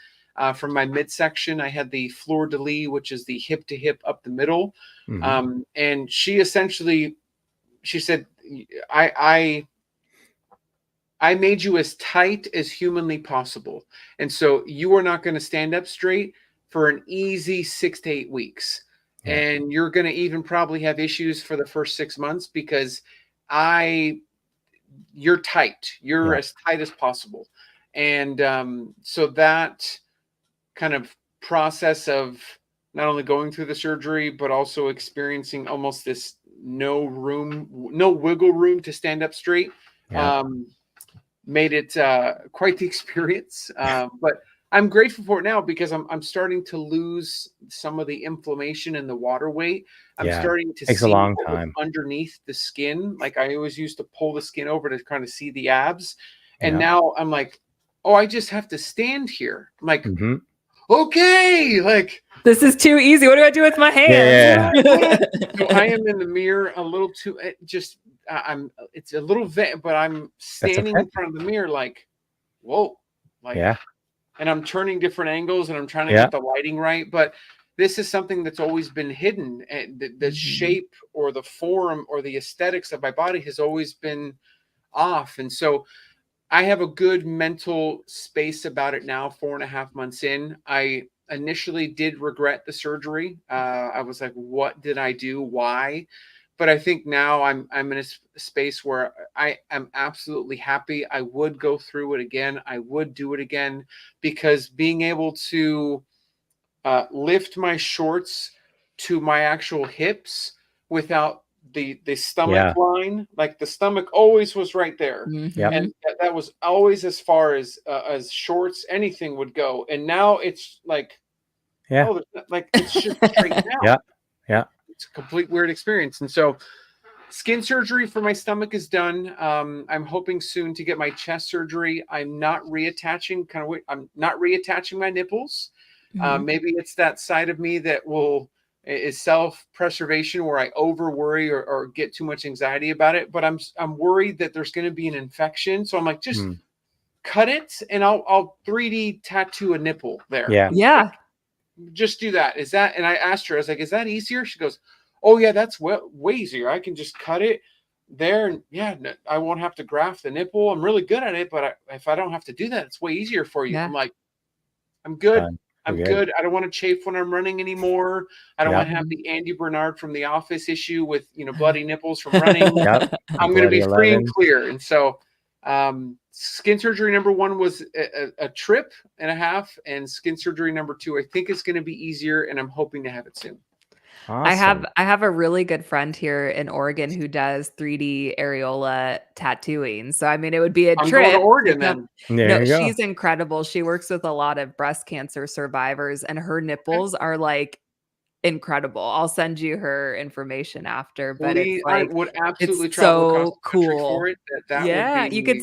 from my midsection. I had the fleur de lis, which is the hip to hip up the middle. And she said, I made you as tight as humanly possible. And so you are not going to stand up straight for an easy 6 to 8 weeks. Yeah. And you're going to even probably have issues for the first 6 months because you're tight. You're Yeah. as tight as possible. And so that kind of process of not only going through the surgery, but also experiencing almost this no wiggle room to stand up straight, Yeah. made it quite the experience. But I'm grateful for it now because I'm starting to lose some of the inflammation in the water weight. I'm Yeah. starting to Takes a see long what was time. underneath the skin. Like I always used to pull the skin over to kind of see the abs. And Yeah. now I'm like, oh, I just have to stand here. I'm like, Mhm. okay, like This is too easy. What do I do with my hands? so I am in the mirror a little too it's a little but I'm standing okay. in front of the mirror like, whoa, like, Yeah. and I'm turning different angles and I'm trying to Yeah. get the lighting right. But this is something that's always been hidden. And the shape or the form or the aesthetics of my body has always been off. And so I have a good mental space about it now, 4.5 months in. I initially did regret the surgery. I was like, what did I do? Why? But I think now I'm in a space where I am absolutely happy. I would go through it again. I would do it again because being able to lift my shorts to my actual hips without the stomach Yeah. line. Like the stomach always was right there. Yep. And that was always as far as shorts, anything would go. And now it's like, Yeah. oh, like it's just straight down. Yeah. Yeah. It's a complete weird experience. And so skin surgery for my stomach is done. I'm hoping soon to get my chest surgery. I'm not reattaching my nipples. Maybe it's that side of me that is self-preservation where I over worry or get too much anxiety about it. But I'm worried that there's going to be an infection. So I'm like, just cut it and I'll 3D tattoo a nipple there. Yeah. Yeah. Just do that. Is that? And I asked her, I was like, is that easier? She goes, oh yeah, that's way easier. I can just cut it there. And yeah, I won't have to graft the nipple. I'm really good at it. But if I don't have to do that, it's way easier for you. Yeah. I'm like, I'm good. I'm good. good. I don't want to chafe when I'm running anymore. I don't Yep. want to have the Andy Bernard from The Office issue with, bloody nipples from running. Yep. I'm going to be Bloody free 11. and clear. And so skin surgery number 1 was a trip and a half. And skin surgery number 2, I think it's going to be easier. And I'm hoping to have it soon. Awesome. I have a really good friend here in Oregon who does 3D areola tattooing. So I mean, it would be a I'm trip. going to Oregon to come- then. There No, you go. she's incredible. She works with a lot of breast cancer survivors, and her nipples are like incredible. I'll send you her information after, but Please, it's like I would absolutely it's travel across so the country cool. for it. That Yeah, would be. you could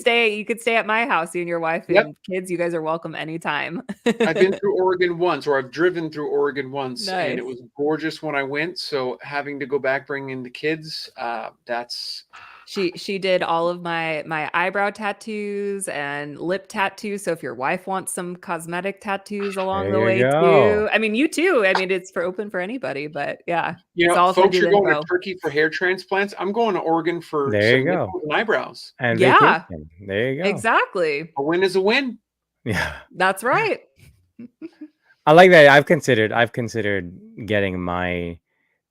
stay at my house. You and your wife Yep. and kids. You guys are welcome anytime. I've been through Oregon once, or I've driven through Oregon once, and Nice. it was gorgeous when I went. So having to go back, bringing the kids, that's She did all of my eyebrow tattoos and lip tattoos. So if your wife wants some cosmetic tattoos along There the you way go. too, I mean you too. I mean it's open for anybody, but yeah, you it's know, all folks, send you you're the going info. to Turkey for hair transplants. I'm going to Oregon for There some you go. nipples and eyebrows. And Yeah. vacation. There you go. Exactly. A win is a win. Yeah. That's right. I like that. I've considered getting my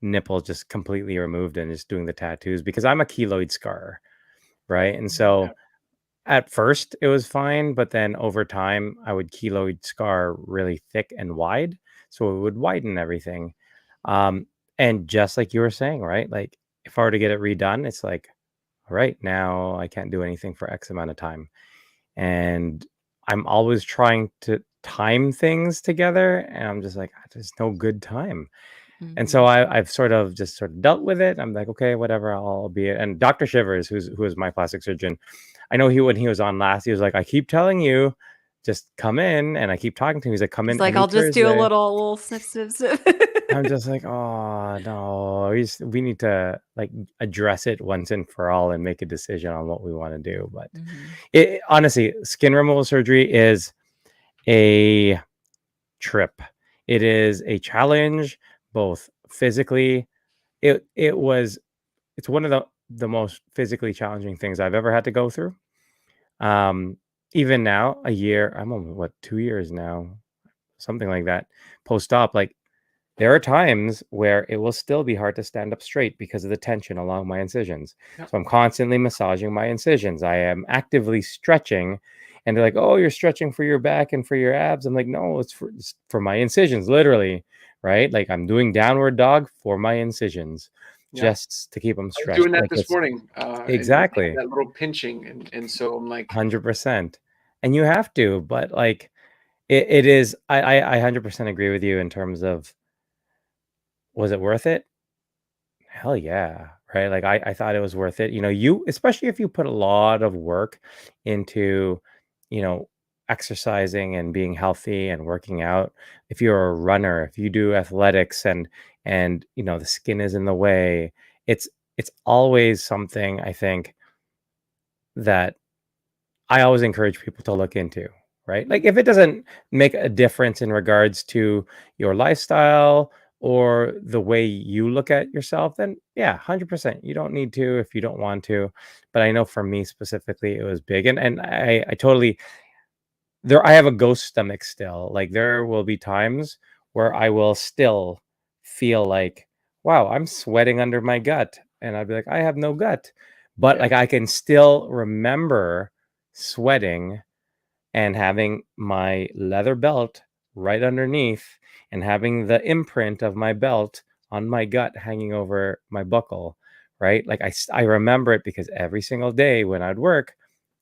nipple just completely removed and just doing the tattoos because I'm a keloid scar, right? And so Yeah. at first it was fine, but then over time I would keloid scar really thick and wide, so it would widen everything. And just like you were saying, right? Like if I were to get it redone, it's like, all right, now I can't do anything for X amount of time. And I'm always trying to time things together, and I'm just like, there's no good time. And so I've sort of dealt with it. I'm like, okay, whatever, I'll be it. And Dr. Shivers, who is my plastic surgeon, I know when he was on last, he was like, I keep telling you, just come in. And I keep talking to him. He's like, come It's in. like any I'll just do a Thursday. little snip snip snip. I'm just like, oh no, we need to like address it once and for all and make a decision on what we want to do. But it honestly, skin removal surgery is a trip. It is a challenge, both physically. It's one of the most physically challenging things I've ever had to go through. Even now, a year, I'm on 2 years now, something like that, post-op, like there are times where it will still be hard to stand up straight because of the tension along my incisions. Yep. So I'm constantly massaging my incisions. I am actively stretching, and they're like, "Oh, you're stretching for your back and for your abs." I'm like, "No, it's for my incisions, literally, right? Like I'm doing downward dog for my incisions, Yeah. just to keep them I was stretched." doing that Like, this it's morning. exactly That little pinching, and so I'm like, 100%, and you have to, but like it is. I 100% agree with you in terms of, was it worth it? Hell yeah. Right. Like I thought it was worth it. Especially if you put a lot of work into, you know, exercising and being healthy and working out. If you're a runner, if you do athletics and the skin is in the way, it's always something I think that I always encourage people to look into, right? Like if it doesn't make a difference in regards to your lifestyle or the way you look at yourself, then yeah, 100%. You don't need to if you don't want to. But I know for me specifically, it was big. And I totally, I have a ghost stomach still. Like there will be times where I will still feel like, wow, I'm sweating under my gut. And I'd be like, I have no gut. But like I can still remember sweating and having my leather belt right underneath and having the imprint of my belt on my gut hanging over my buckle, right? Like I remember it because every single day when I'd work,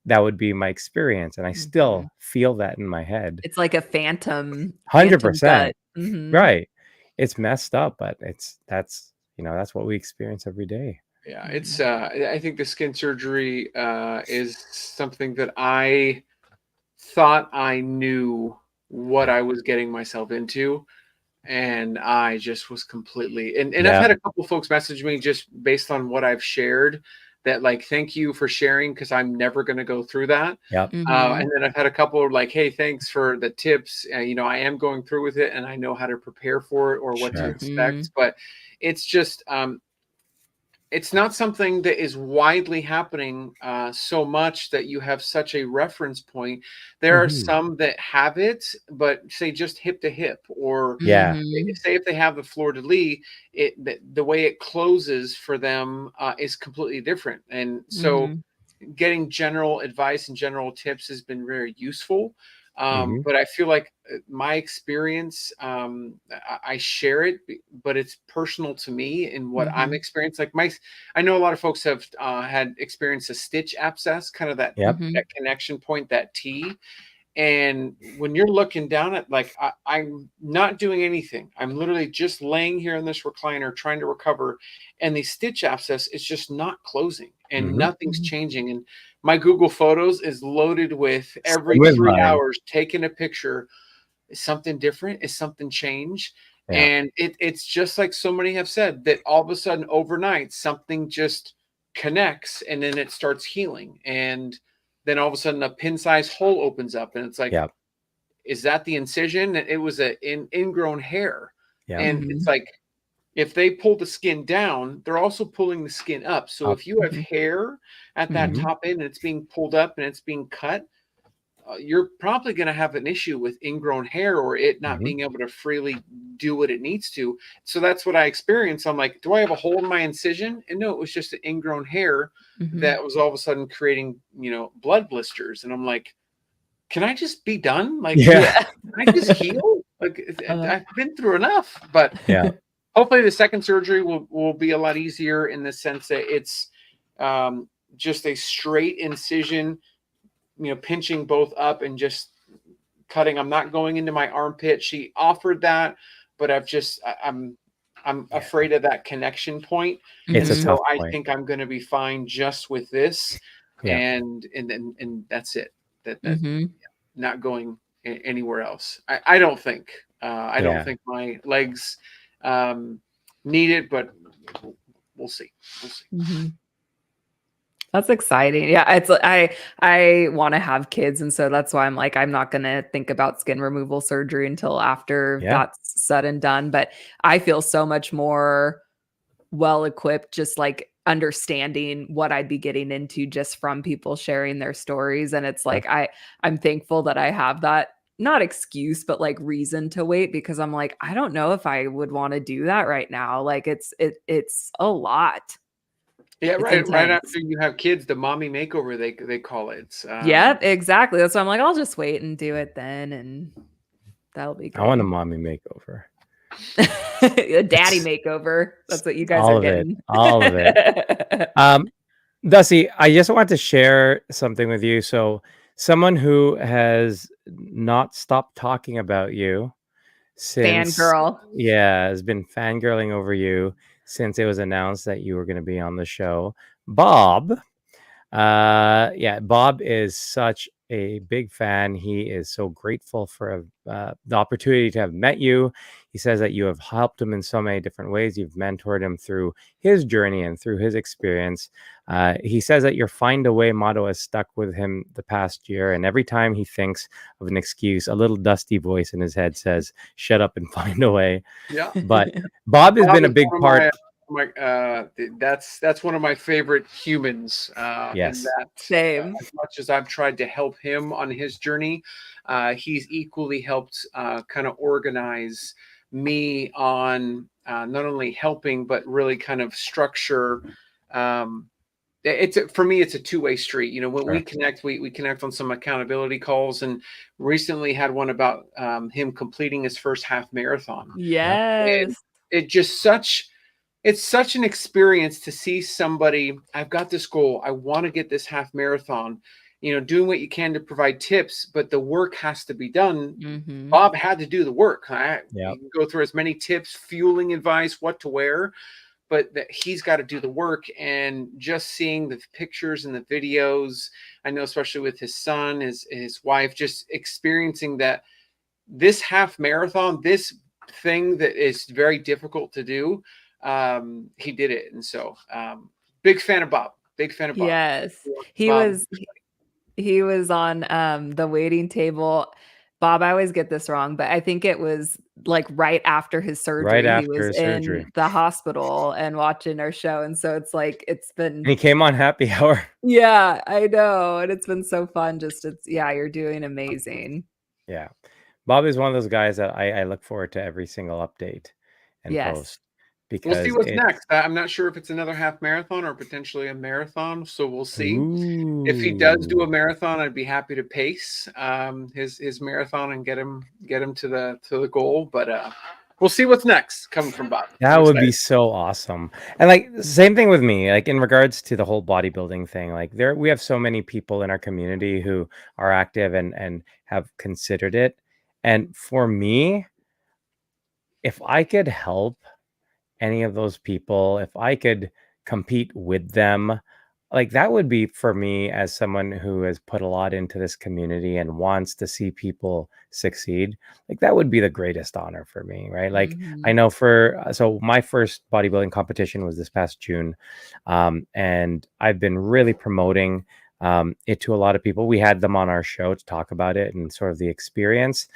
that would be my experience, and I Mhm. still feel that in my head. It's like a phantom gut. 100%. Mhm. Right. It's messed up, but that's what we experience every day. Yeah, it's Mhm. I think the skin surgery is something that I thought I knew what I was getting myself into, and I just was completely, and I've Yeah. had a couple folks message me just based on what I've shared, that like, thank you for sharing because I'm never going to go through that. Yep. Mhm. And then I've had a couple like, hey, thanks for the tips. I am going through with it and I know how to prepare for it or what to Sure. expect. Mhm. But it's just it's not something that is widely happening so much that you have such a reference point. There are Mhm. some that have it, but say just hip to hip, or Yeah. Mhm. say if they have the fleur de lis, the way it closes for them is completely different. And so Mhm. getting general advice and general tips has been very useful. Mhm. But I feel like my experience, I share it, but it's personal to me and what I'm Mhm. experiencing. I know a lot of folks have had experienced a stitch abscess, kind of that Yep. Mhm. that connection point, that T. And when you're looking down at, like, I'm not doing anything. I'm literally just laying here in this recliner trying to recover. And the stitch abscess is just not closing and Mhm. nothing's Mhm. changing. And my Google Photos is loaded with Same every with 3 mine. hours taking a picture. Is something different? Is something changed? Yeah. And it's just like so many have said that all of a sudden overnight something just connects and then it starts healing. And then all of a sudden a pin size hole opens up and it's like, Yep. is that the incision? It was ingrown hair. Yep. And it's Mhm. like, if they pull the skin down, they're also pulling the skin up. So Up. if you have Mhm. hair at that Mhm. Mhm. top end and it's being pulled up and it's being cut, you're probably going to have an issue with ingrown hair or it not Mhm. being able to freely do what it needs to. So that's what I experienced. I'm like, do I have a hole in my incision? And no, it was just an ingrown hair Mhm. that was all of a sudden creating, blood blisters. And I'm like, can I just be done? Like, Yeah. Yeah. can I just heal? Like, Uh-huh. I've been through enough. But Yeah. hopefully the second surgery will be a lot easier in the sense that it's um, just a straight incision, pinching both up and just cutting. I'm not going into my armpit. She offered that, but I'm Yeah. afraid of that connection point. It's And a Mhm. so tough I point. think I'm going to be fine just with this, Yeah. and that's it. That Mhm. not going anywhere else. I don't think. I don't Yeah. think my legs um, need it, but we'll see. We'll see. Mhm. That's exciting. Yeah, I want to have kids, and so that's why I'm like I'm not going to think about skin removal surgery until after Yeah. that's said and done, but I feel so much more well equipped just like understanding what I'd be getting into just from people sharing their stories, and it's Yep. like I'm thankful that I have that not excuse but like reason to wait because I'm like I don't know if I would want to do that right now. Like it's a lot. Yeah, It's right intense. after you have kids, the mommy makeover they call it. It's, Yep, exactly. That's why I'm like, I'll just wait and do it then, and that'll be I want a good. mommy makeover. A daddy It's makeover. That's what you guys are all of it. getting. All of it. Um, Dusty, I just want to share something with you. So, someone who has not stopped talking about you since, Fangirl. yeah, has been fangirling over you since it was announced that you were going to be on the show. Bob, yeah, Bob is such a big fan. He is so grateful for the opportunity to have met you. He says that you have helped him in so many different ways. You've mentored him through his journey and through his experience. He says that your find a way motto has stuck with him the past year. And every time he thinks of an excuse, a little dusty voice in his head says, shut up and find a way. yeah. But Bob has Bob been a is big one of part. that's one of my favorite humans. In Yes. that, Same. as much as I've tried to help him on his journey, he's equally helped kind of organize me on not only helping but really kind of structure. Um, for me it's a two-way street. When we Sure. connect, we connect on some accountability calls, and recently had one about him completing his first half marathon. Yep. Yes. it's such an experience to see somebody. I've got this goal. I want to get this half marathon. Doing what you can to provide tips, but the work has to be done. Mhm. Bob had to do the work. Yeah. You can go through as many tips, fueling advice, what to wear, but that he's got to do the work. And just seeing the pictures and the videos, I know, especially with his son, his wife, just experiencing that this half marathon, this thing that is very difficult to do, he did it. And so, big fan of Bob. Big fan of Bob. Yes. He Bob. was he was on, the waiting table. Bob, I always get this wrong, but I think it was, like, right after his Right surgery. He after was his surgery. in the hospital and watching our show, and so it's like it's And been he came on Happy Hour. Yeah, I know, and it's been so fun. Yeah, you're doing amazing. Yeah. Bob is one of those guys that I look forward to every single update and Yes. post We'll see because what's it next. I'm not sure if it's another half marathon or potentially a marathon, so we'll see. If he does do a Ooh. marathon, I'd be happy to pace his marathon and get him to the goal. But we'll see what's next coming from Bob. That I'm would be excited. so awesome. And like same thing with me, like in regards to the whole bodybuilding thing, like we have so many people in our community who are active and have considered it. And for me, if I could help any of those people, if I could compete with them, like that would be for me as someone who has put a lot into this community and wants to see people succeed. Like that would be the greatest honor for me, right? Like I Mhm. know so my first bodybuilding competition was this past June, and I've been really promoting it to a lot of people. We had them on our show to talk about it and sort of the experience,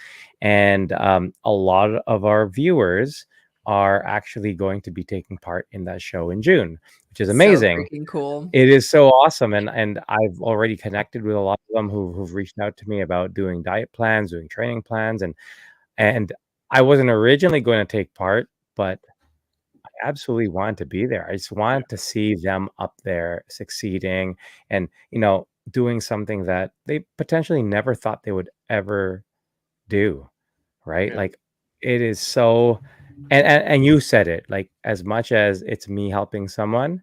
and a lot of our viewers are actually going to be taking part in that show in June, which is So amazing. freaking cool. It is so awesome, and I've already connected with a lot of them who've reached out to me about doing diet plans, doing training plans, and I wasn't originally going to take part, but I absolutely wanted to be there. I just Yeah. wanted to see them up there succeeding and, doing something that they potentially never thought they would ever do, right? Yeah. Like it is so and you said it, like as much as it's me helping someone,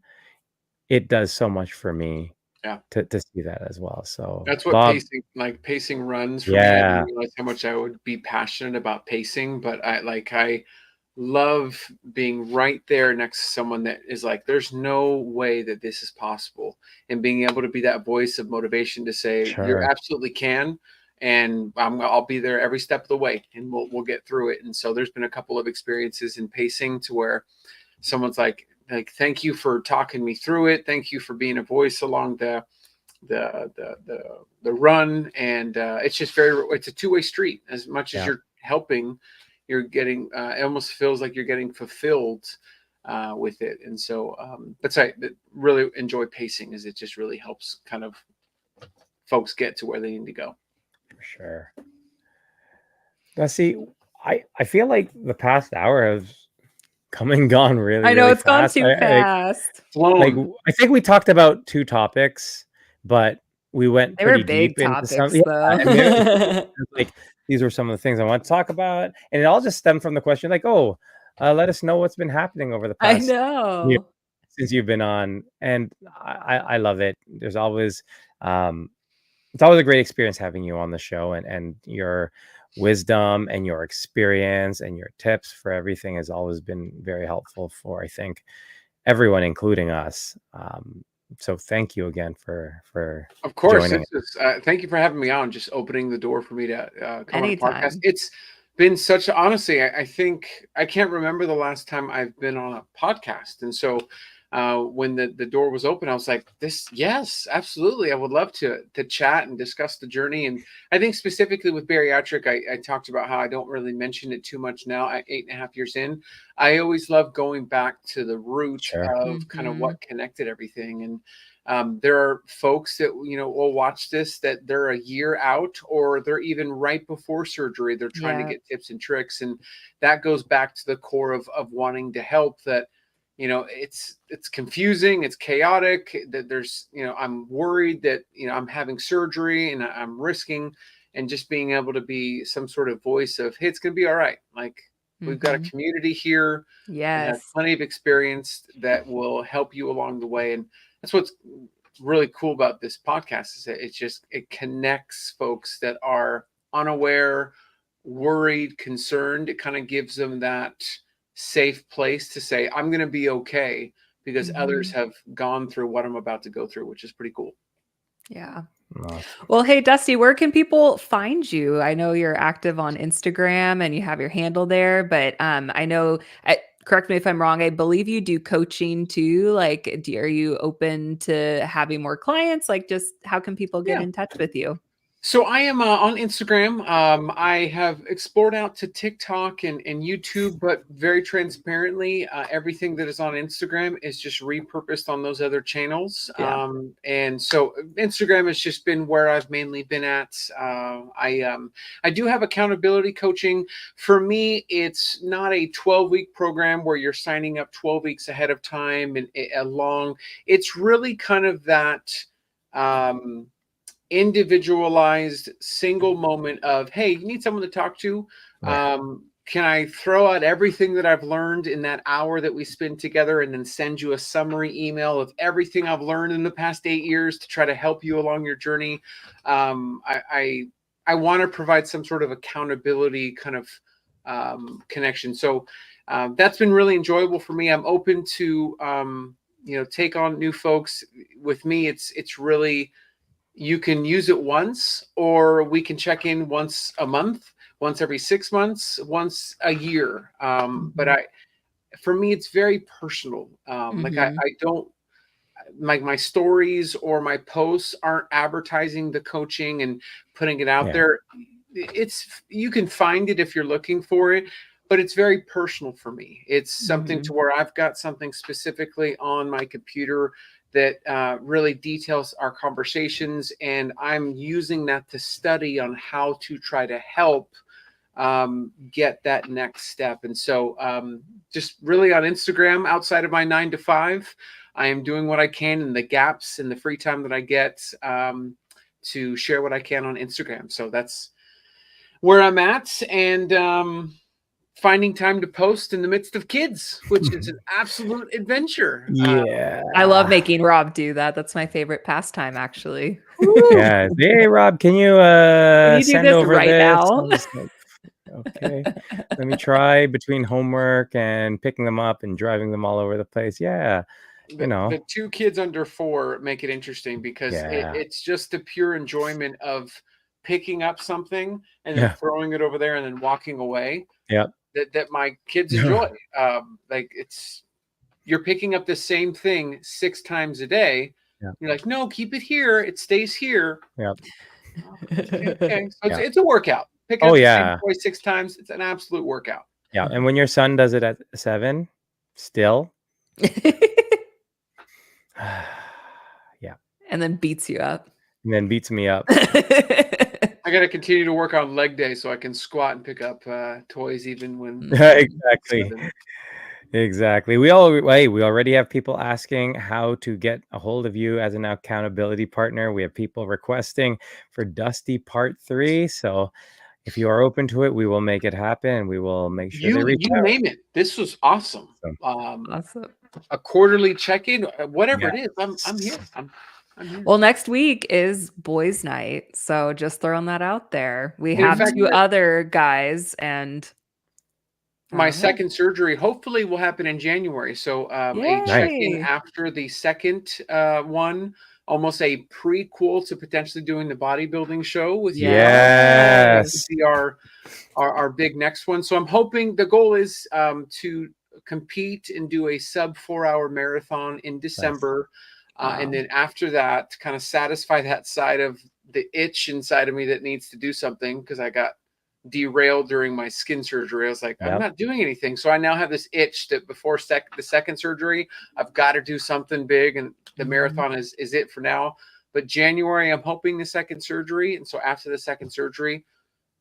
it does so much for me Yeah. to see that as well. So, That's what Bob, pacing runs for me. I yeah, didn't realize how much I would be passionate about pacing, but I love being right there next to someone that is like, there's no way that this is possible. And being able to be that voice of motivation to say, you're sure. absolutely can. And I'll be there every step of the way and we'll get through it. And so there's been a couple of experiences in pacing to where someone's like, thank you for talking me through it. Thank you for being a voice along the run. And it's just it's a two-way street. As much as Yeah, you're helping, you're getting it almost feels like you're getting fulfilled with it. And so that's I really enjoy pacing, is it just really helps kind of folks get to where they need to go. for sure. Now, see, I feel like the past hour has come and gone really, I know really it's gone fast. too fast. Flown. I think we talked about 2 topics, but we went They were pretty big deep into some. topics Yeah, though. and like these were some of the things I want to talk about, and it all just stemmed from the question, like, "Oh, let us know what's been happening over the I past year know. since you've been on," and I love it. Um, it's always a great experience having you on the show, and your wisdom and your experience and your tips for everything has always been very helpful for, I think, everyone, including us. So thank you again for Of course, joining. thank you for having me on, just opening the door for me to come on a podcast. Anytime. It's been such, honestly, I think I can't remember the last time I've been on a podcast. And so when the door was open, I was like, yes, absolutely. I would love to chat and discuss the journey. And I think specifically with bariatric, I talked about how I don't really mention it too much now at 8.5 years in. I always love going back to the root Sure. of kind of Mhm. what connected everything. And there are folks that will watch this that they're a year out, or they're even right before surgery. They're trying to Yeah. get tips and tricks, and that goes back to the core of wanting to help. That it's confusing, it's chaotic. That there's I'm worried that I'm having surgery and I'm risking, and just being able to be some sort of voice of, hey, it's gonna be all right. Like We've got a Mhm. community here that has Yes. plenty of experience that will help you along the way. And that's what's really cool about this podcast is that it connects folks that are unaware, worried, concerned. It kind of gives them that safe place to say, I'm going to be okay because others Mhm. have gone through what I'm about to go through, which is pretty cool. Yeah. Awesome. Well, hey, Dusty, where can people find you? I know you're active on Instagram and you have your handle there, but I know, correct me if I'm wrong, I believe you do coaching too. Like, are you open to having more clients? Like, just how can people get Yeah. in touch with you? So I am on Instagram. I have explored out to TikTok and YouTube, but very transparently, everything that is on Instagram is just repurposed on those other channels. Yeah. And so Instagram has just been where I've mainly been at. I do have accountability coaching. For me, it's not a 12-week program where you're signing up 12 weeks ahead of time and a long. It's really kind of that. Individualized single moment of, hey, you need someone to talk to. Yeah. Can I throw out everything that I've learned in that hour that we spend together and then send you a summary email of everything I've learned in the past 8 years to try to help you along your journey? I want to provide some sort of accountability kind of connection. So that's been really enjoyable for me. I'm open to take on new folks. With me, it's really, you can use it once, or we can check in once a month, once every 6 months, once a year. But Mhm. for me, it's very personal. Like I Mhm. don't, my stories or my posts aren't advertising the coaching and putting it out Yeah. there. You can find it if you're looking for it, but it's very personal for me. It's something to Mhm. where I've got something specifically on my computer that really details our conversations, and I'm using that to study on how to try to help get that next step. And so just really on Instagram, outside of my 9 to 5, I am doing what I can in the gaps in the free time that I get to share what I can on Instagram. So that's where I'm at. And finding time to post in the midst of kids, which is an absolute adventure. Yeah. I love making Rob do that. That's my favorite pastime, actually. Woo! Yeah. Hey, Rob, can you Can you do send this over right this? now? I'm just like, okay. Let me try between homework and picking them up and driving them all over the place. Yeah. You know. The 2 kids under 4 make it interesting because Yeah. it's just the pure enjoyment of picking up something and then Yeah. throwing it over there and then walking away Yep. that my kids enjoy. Like you're picking up the same thing 6 times a day. Yeah. You're like, no, keep it here. It stays here. Yep. Oh, okay. So Yeah. it's a workout. Picking Oh up the same yeah. toy 6 times. It's an absolute workout. Yeah. And when your son does it at 7, still. Yeah. And then beats you up. And then beats me up. I got to continue to work on leg day so I can squat and pick up toys even when Exactly. 7. Exactly. We already have people asking how to get a hold of you as an accountability partner. We have people requesting for Dusty Part 3. So if you are open to it, we will make it happen, and we will make sure they You reach out. name it. This was awesome. So, Awesome. A quarterly check-in, whatever yeah. it is. I'm here. I'm here. Well, next week is boys' night, so just throwing that out there. We In have fact, 2 other guys, and I my don't know. second surgery hopefully will happen in January. So a Nice. check-in Yay! after the second one, almost a prequel to potentially doing the bodybuilding show with you. That Yes. would be our big next one. So I'm hoping the goal is to compete and do a sub 4 hour marathon in December. And Wow. then after that, kind of satisfy that side of the itch inside of me that needs to do something because I got derailed during my skin surgery. I was like, I'm Yep. not doing anything. So I now have this itch that before the second surgery, I've got to do something big. And the Mhm. marathon is it for now. But January, I'm hoping the second surgery. And so after the second surgery,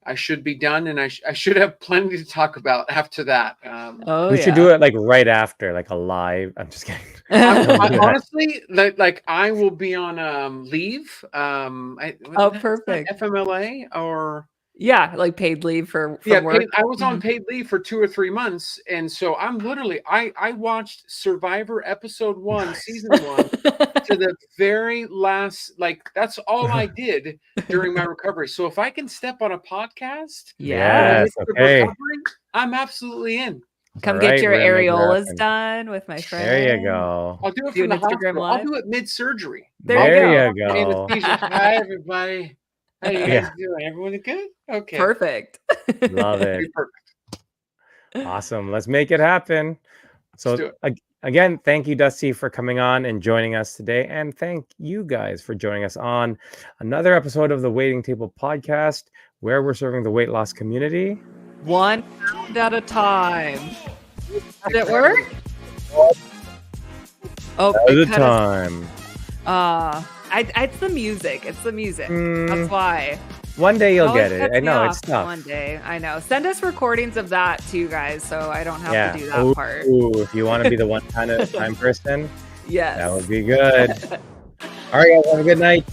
I should be done, and I should have plenty to talk about after that. Oh, We should do it like right after, like a live. I'm just kidding. Don't do that. Honestly, like I will be on leave. Oh, That's not perfect. FMLA or Yeah, like paid leave from Yeah, work. I was on Mhm. paid leave for 2 or 3 months, and so I'm literally I watched Survivor episode 1, Nice. season 1 to the very last, like, that's all I did during my recovery. So if I can step on a podcast in the Yeah. Yes. midst of Okay. recovery, I'm absolutely in. Come All get right, your we're gonna make it areolas happen. done with my friend. There you go. I'll do it Do from an the Instagram hospital. I'll live. do it mid-surgery. There you There go. you go. Anesthesia. Hi, everybody. How you Yeah. guys doing? Everyone good? Okay. Perfect. Love it. Be perfect. Awesome. Let's make it happen. Let's So do it. again, thank you, Dusty, for coming on and joining us today. And thank you guys for joining us on another episode of the Waiting Table Podcast, where we're serving the weight loss community. 1 pound at a time. Did it work? Oh, At a it cut us- time. it's the music. It's the music. Mm, That's why. one day you'll Always get it. cuts I me know off it's tough. One day, I know. Send us recordings of that too, guys, so I don't have Yeah. to do that part. Ooh, if you want to be the one kind of time person, Yes. that would be good. All right, guys, have a good night.